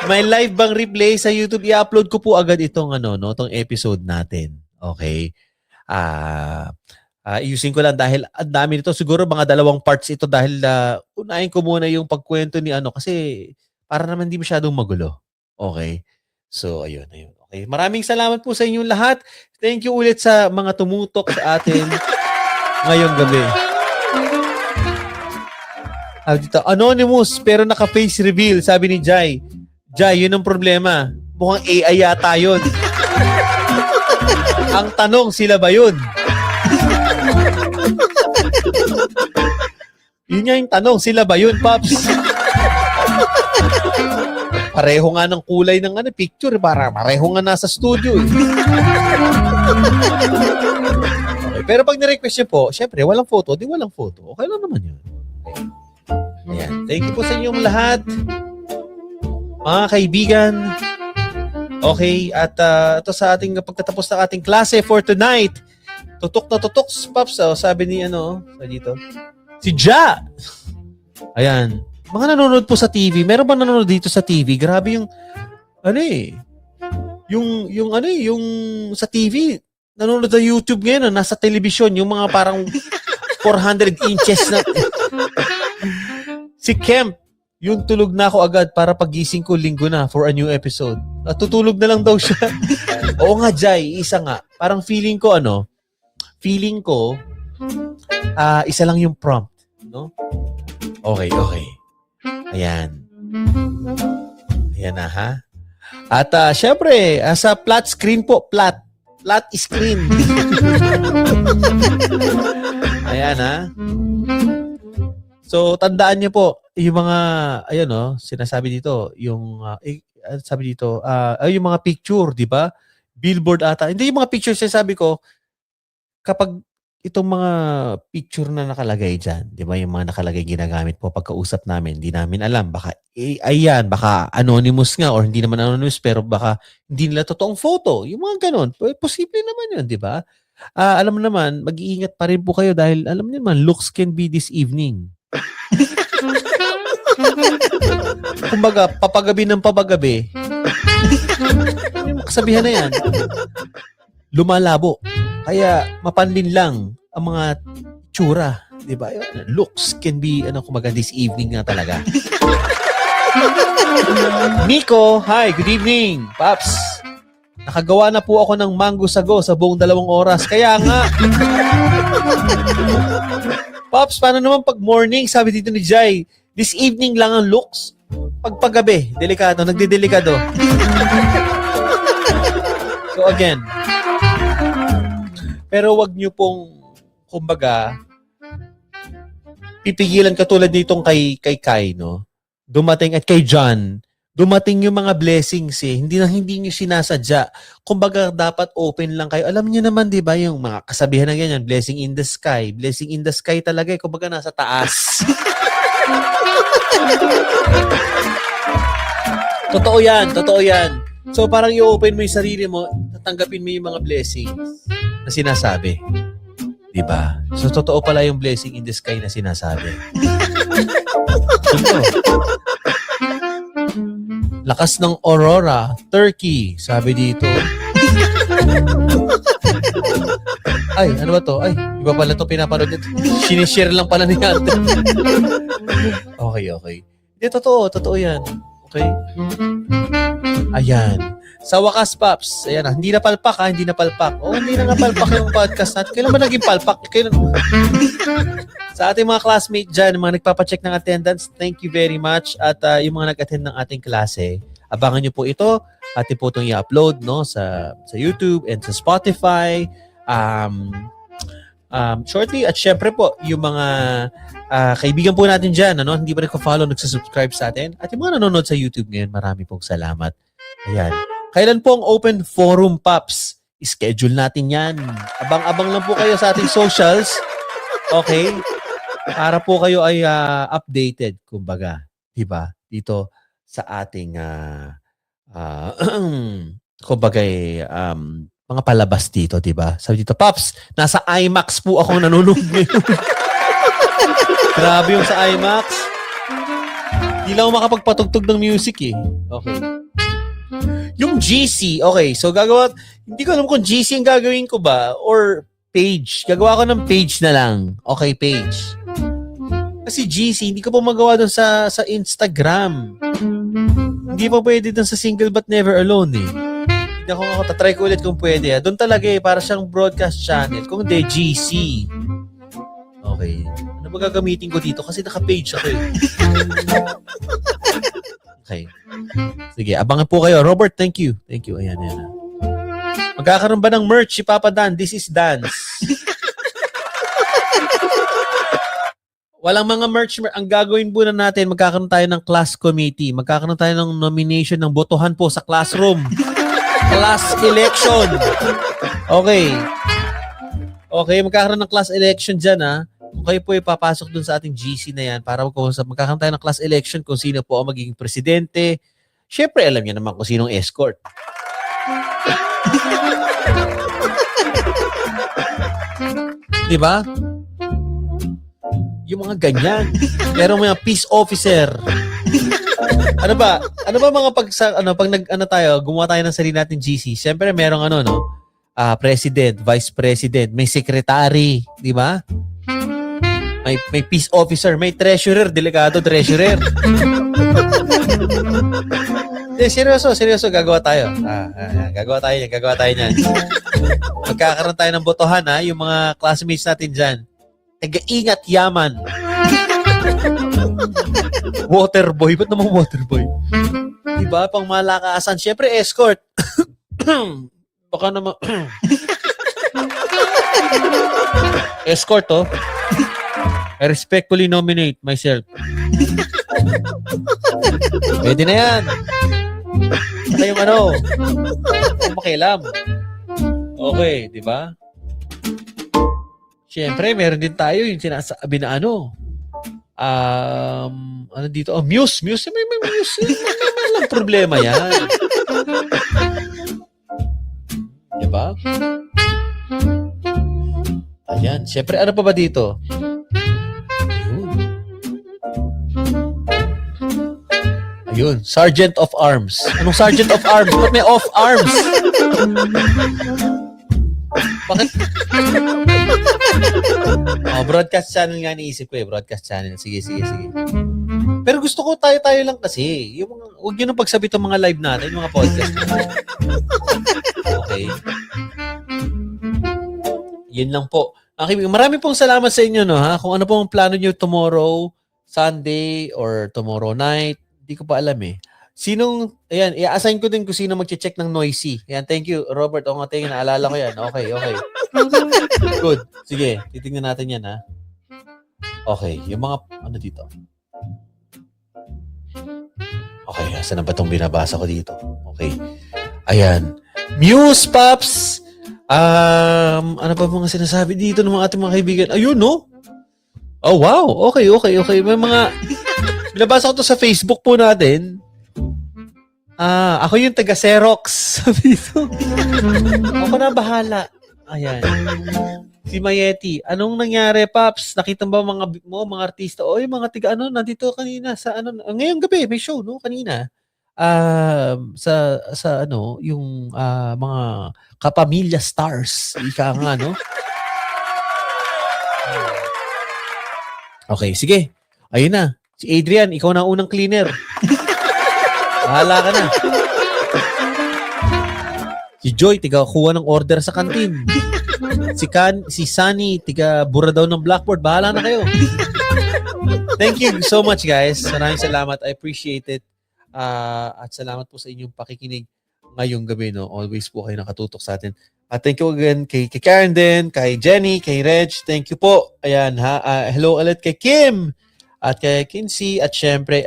May live bang replay sa YouTube? I-upload ko po agad itong itong episode natin. Okay? Iusin ko lang dahil ang dami nito. Siguro mga 2 parts ito dahil unahin ko muna yung pagkwento ni kasi para naman di masyadong magulo. Okay? So, ayun. Okay. Maraming salamat po sa inyong lahat. Thank you ulit sa mga tumutok sa atin ngayong gabi. Dito, anonymous pero naka-face reveal, sabi ni Jai. Jai, yun ang problema. Mukhang AI yata yun. Ang tanong, sila ba yun? Yun nga yung tanong, sila ba yun, Pops? Pareho nga ng kulay ng picture, para pareho nga nasa studio. Okay, pero pag ni-request niyo po, syempre, walang photo, di walang photo. Okay lang naman yun. Okay. Ayan. Thank you po sa inyong lahat. Mga kaibigan. Okay, at ito sa ating pagtatapos ng ating klase for tonight. Tutok na tutok, Pops. Sabi ni dito. Si Ja. Ayan. Mga nanonood po sa TV. Meron ba nanonood dito sa TV? Grabe yung yung sa TV. Nanonood sa YouTube ngayon, nasa television, yung mga parang 400 inches na. Si Kemp, yung tulog na ako agad para pagising ko linggo na for a new episode. Tutulog na lang daw siya. Oo nga, Jai, isa nga. Parang feeling ko isa lang yung prompt, no? Okay. Ayan na, ha? At syempre, sa flat screen po, flat screen. Ayan, ha? So, tandaan niyo po, yung mga, sinasabi dito, yung, sabi dito, yung mga picture, di ba? Billboard ata. Hindi yung mga picture, sinasabi ko, kapag itong mga picture na nakalagay dyan, di ba, yung mga nakalagay ginagamit po pagkausap namin, hindi namin alam, baka AI yan, baka anonymous nga, or hindi naman anonymous, pero baka hindi nila totoong photo. Yung mga ganon, posible naman yun, di ba? Alam mo naman, mag-iingat pa rin po kayo dahil alam niyo naman, looks can be deceiving. Kumbaga, papagabi ng papagabi, yung kasabihan na yan, lumalabo. Kaya mapanlin lang ang mga tsura, 'di ba? Looks can be kumbaga this evening nga talaga. Nico, hi, good evening. Paps, nakagawa na po ako ng mango sago sa buong 2 oras. Kaya nga. Paps, paano naman pag morning? Sabi dito ni Jai, this evening lang ang looks. Pagpagabi, delikado, nagdedelikado. So again, pero wag niyo pong, kumbaga, pipigilan katulad nitong kay Kai, no? Dumating at kay John, dumating yung mga blessings eh. Hindi nyo sinasadya. Kumbaga, dapat open lang kayo. Alam nyo naman, di ba, yung mga kasabihan na ganyan, blessing in the sky. Blessing in the sky talaga eh. Kumbaga, nasa taas. Totoo yan. So, parang i-open mo yung sarili mo, tatanggapin mo yung mga blessings na sinasabi. Diba? So, totoo pala yung blessing in the sky na sinasabi. Ito. Lakas ng aurora, Turkey, sabi dito. Ay, ano ba to? Ay, iba pala to pinapanood nito. Sinishare lang pala ni ate. Okay. Hindi, totoo yan. Okay? Ayan. Sa wakas, Paps, ayan na, hindi na palpak. Hindi na nga palpak yung podcast natin. Kailan ba naging palpak? Sa ating mga classmate dyan, mga nagpapacheck ng attendance, thank you very much. At yung mga nag-attend ng ating klase, abangan nyo po ito. Atin po itong i-upload no, sa YouTube and sa Spotify. Shortly, at syempre po, yung mga kaibigan po natin dyan, ano, hindi pa rin ko-follow, nagsasubscribe sa atin. At yung mga nanonood sa YouTube ngayon, marami pong salamat. Ayan. Kailan po ang open forum, Paps? Schedule natin yan. Abang-abang lang po kayo sa ating socials. Okay? Para po kayo ay updated, kumbaga. Diba? Dito sa ating kumbaga mga palabas dito, diba? Sabi dito, Paps, nasa IMAX po ako nanonood ngayon. Grabe yung sa IMAX. Hindi lang ako makapagpatugtog ng music eh. Okay. Yung GC, okay. So, hindi ko alam kung GC ang gagawin ko ba or page. Gagawa ko ng page na lang. Okay, page. Kasi GC, hindi ko pa magawa doon sa Instagram. Hindi pa pwede doon sa Single But Never Alone eh. Hindi ako tatry ko ulit kung pwede. Doon talaga eh, para siyang broadcast channel. Kung hindi, GC. Okay. Ano ba gagamitin ko dito? Kasi naka-page ako eh. Okay. Sige, abangan po kayo. Robert, thank you. Ayan. Magkakaroon ba ng merch si Papa Dan? This is Dance. Walang mga merch. Ang gagawin po na natin, magkakaroon tayo ng class committee. Magkakaroon tayo ng nomination ng botohan po sa classroom. Class election. Okay, magkakaroon ng class election dyan ha. Okay po ipapasok dun sa ating GC na yan para magkakaroon tayo ng class election kung sino po ang magiging presidente. Siyempre, alam niya naman kung sinong escort. Diba? Yung mga ganyan. Pero mga peace officer. Ano ba mga gumawa tayo ng sarili natin GC. Siyempre, merong president, vice president, may secretary, di ba? May peace officer, may treasurer, delegado treasurer. Seryoso, gagawa tayo. Gagawa tayo niyan. Magkakaroon tayo ng botohan yung mga classmates natin diyan. Taga-ingat yaman. Waterboy, ba't naman waterboy? Diba, pang malakasan. Siyempre, escort. Baka naman. Escort, oh. I respectfully nominate myself. Pwede na yan. Saka yung makialam. Okay, di ba? Siyempre, meron din tayo yung sinasabi na dito? Muse. May muse. May lang problema yan. Di ba? Ayan. Siyempre, ano pa ba dito? Ayun. Sergeant of Arms. Anong Sergeant of Arms? Ba't may off arms? Bakit? Broadcast channel nga niisip ko eh. Broadcast channel. Sige. Pero gusto ko tayo lang kasi. Huwag nyo nang pagsabi itong mga live natin, yung mga podcast natin. Okay. Yun lang po. Okay, marami pong salamat sa inyo, no, ha? Kung ano pong plano nyo tomorrow, Sunday, or tomorrow night, hindi ko pa alam eh. Ayan, i-assign ko din kung sino mag-check ng noisy. Ayan, thank you, Robert. O nga, naalala ko yan. Okay. Good. Sige, titingnan natin yan, ha? Okay, yung mga, ano dito? Okay, saan na ba itong binabasa ko dito? Okay. Ayan. Muse, Pops! Ano pa mga sinasabi dito ng mga ating mga kaibigan? Ayun, no? Oh, wow. Okay. May mga, binabasa ko to sa Facebook po natin. Ako yung taga-Xerox. Sabi dito. Ako na bahala. Ayan. Si Mayeti, anong nangyari, Paps? Nakita ba mga artista? O yung mga tiga, nandito kanina sa, ngayong gabi, may show, no? Kanina. Yung mga kapamilya stars. Ika nga, no? Okay, sige. Ayun na. Si Adrian, ikaw na unang cleaner. Bahala ka na. Si Joy, tiga kuha ng order sa kantin. Si Sunny, tiga bura daw ng blackboard. Bahala na kayo. Thank you so much, guys. Maraming salamat. I appreciate it. At salamat po sa inyong pakikinig ngayong gabi. No? Always po kayo nakatutok sa atin. Thank you again kay Karen din, kay Jenny, kay Reg. Thank you po. Ayan, hello ulit kay Kim. At kay Kinsey, at syempre,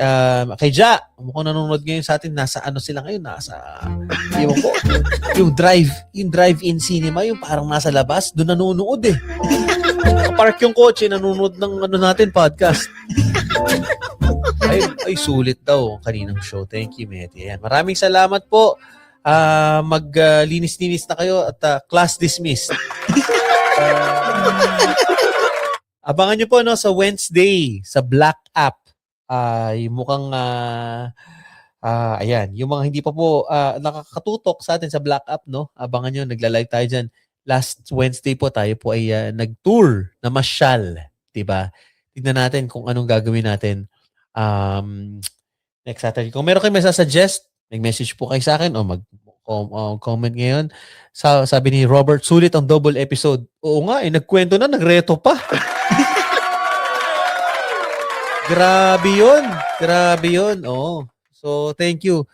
kay Ja. Mukhang nanonood ngayon sa atin. Nasa ano sila ngayon? Ewan ko. Yung drive-in cinema, yung parang nasa labas, doon nanonood eh. Park yung kotse, nanonood ng natin, podcast. Ay, sulit daw kaninang show. Thank you, Meti. Ayan. Maraming salamat po. Maglinis-linis na kayo at class dismissed. Abangan nyo po sa Wednesday sa Black App. Yung mukhang ayan, yung mga hindi pa po nakakatutok sa atin sa Black App, no? Abangan nyo, nagla-live tayo dyan. Last Wednesday po tayo po ay nag-tour na masyal, 'di ba? Tignan natin kung anong gagawin natin next Saturday. Kung meron kayo may suggest, mag-message po kayo sa akin o comment ngayon. Sabi ni Robert, sulit ang double episode. Oo nga, nagkwento na, nagreto pa. Grabe yun. Oo. So, thank you.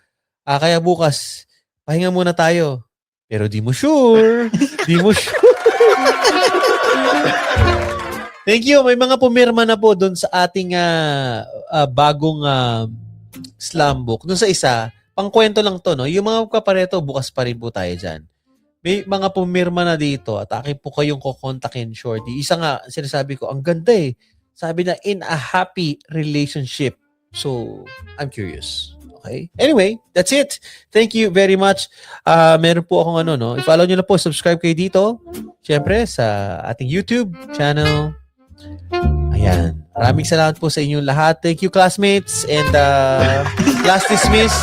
Kaya bukas, pahinga muna tayo. Pero di mo sure. Thank you. May mga pumirma na po doon sa ating bagong slam book. Doon sa isa, pangkwento lang to, no? Yung mga kapareto, bukas pa rin po tayo dyan. May mga pumirma na dito at akin po kayong kukontakin shortly. Isa nga, sinasabi ko, ang ganda eh. Sabi na, in a happy relationship. So, I'm curious. Okay? Anyway, that's it. Thank you very much. Meron po akong i-follow nyo na po, subscribe kayo dito. Siyempre, sa ating YouTube channel. Ayan. Maraming salamat po sa inyong lahat. Thank you, classmates. And class dismissed.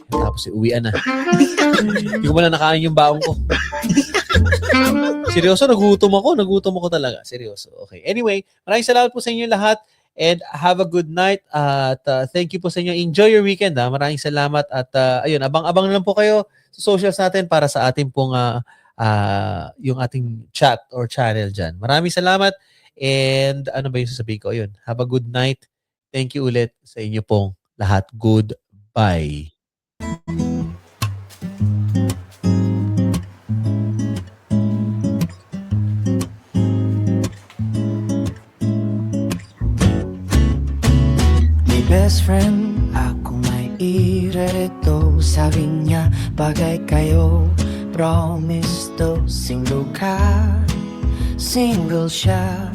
Tapos uwian na. Hindi ko muna nakain yung baong ko. Seryoso, nagutom ako talaga. Seryoso. Okay. Anyway, maraming salamat po sa inyo lahat and have a good night. At thank you po sa inyo. Enjoy your weekend. Maraming salamat at ayun, abang-abang na lang po kayo sa socials natin para sa ating pong yung ating chat or channel dyan. Maraming salamat and ano ba yung sasabihin ko? Ayun, have a good night. Thank you ulit sa inyo pong lahat. Goodbye.
Best friend, ako may irereto. Sabi niya, bagay kayo. Promise to, single ka. Single siya.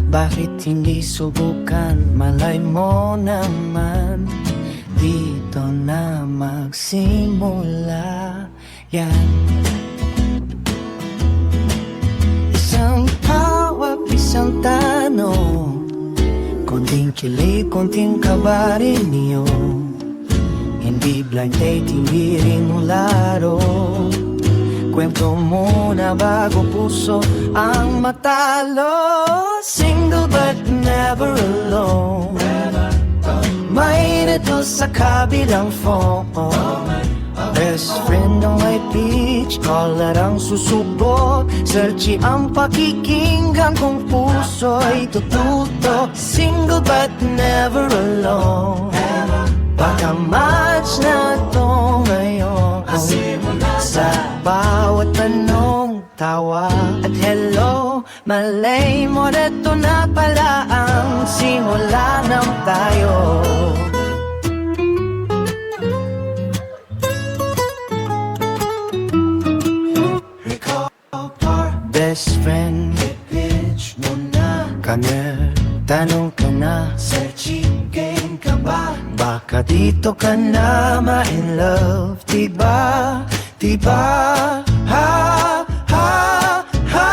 Bakit hindi subukan? Malay mo naman, dito na magsimula yan. Isang tawag, isang tanong, konting kilig, konting kaba rin niyo. Hindi blind date, hindi rin laro. Kwento muna bago puso ang matalo. Single but never alone. May nito sa kabilang phone. Best friend ng may peach, caller ang susubok. Searchy ang pakikinggan kung puso'y tututo. Single but never alone. Baka match na to ngayon. Sa bawat tanong, tawa at hello, malay mo reto na pala ang simula ng tayo. Best friend, pitch mo na kami, tanong ka na, sa chicken ka ba? Baka dito ka na ma-in love, diba? Diba? Ha, ha, ha.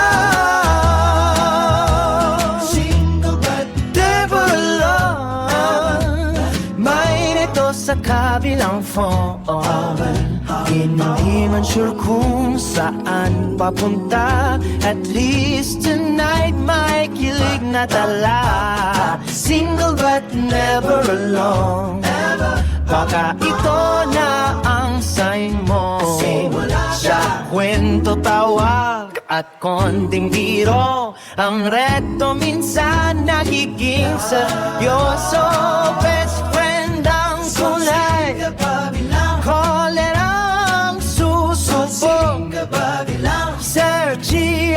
Single but never alone. May nito sa kabilang phone. Hindi man sure kung saan papunta. At least tonight may kilig na tala. Single but never alone. Baka ito na ang sign mo. Sa kwento, tawag at konting biro, ang reto minsan nagiging seryoso. Best friend ang kulay, call it ang susubok. Searching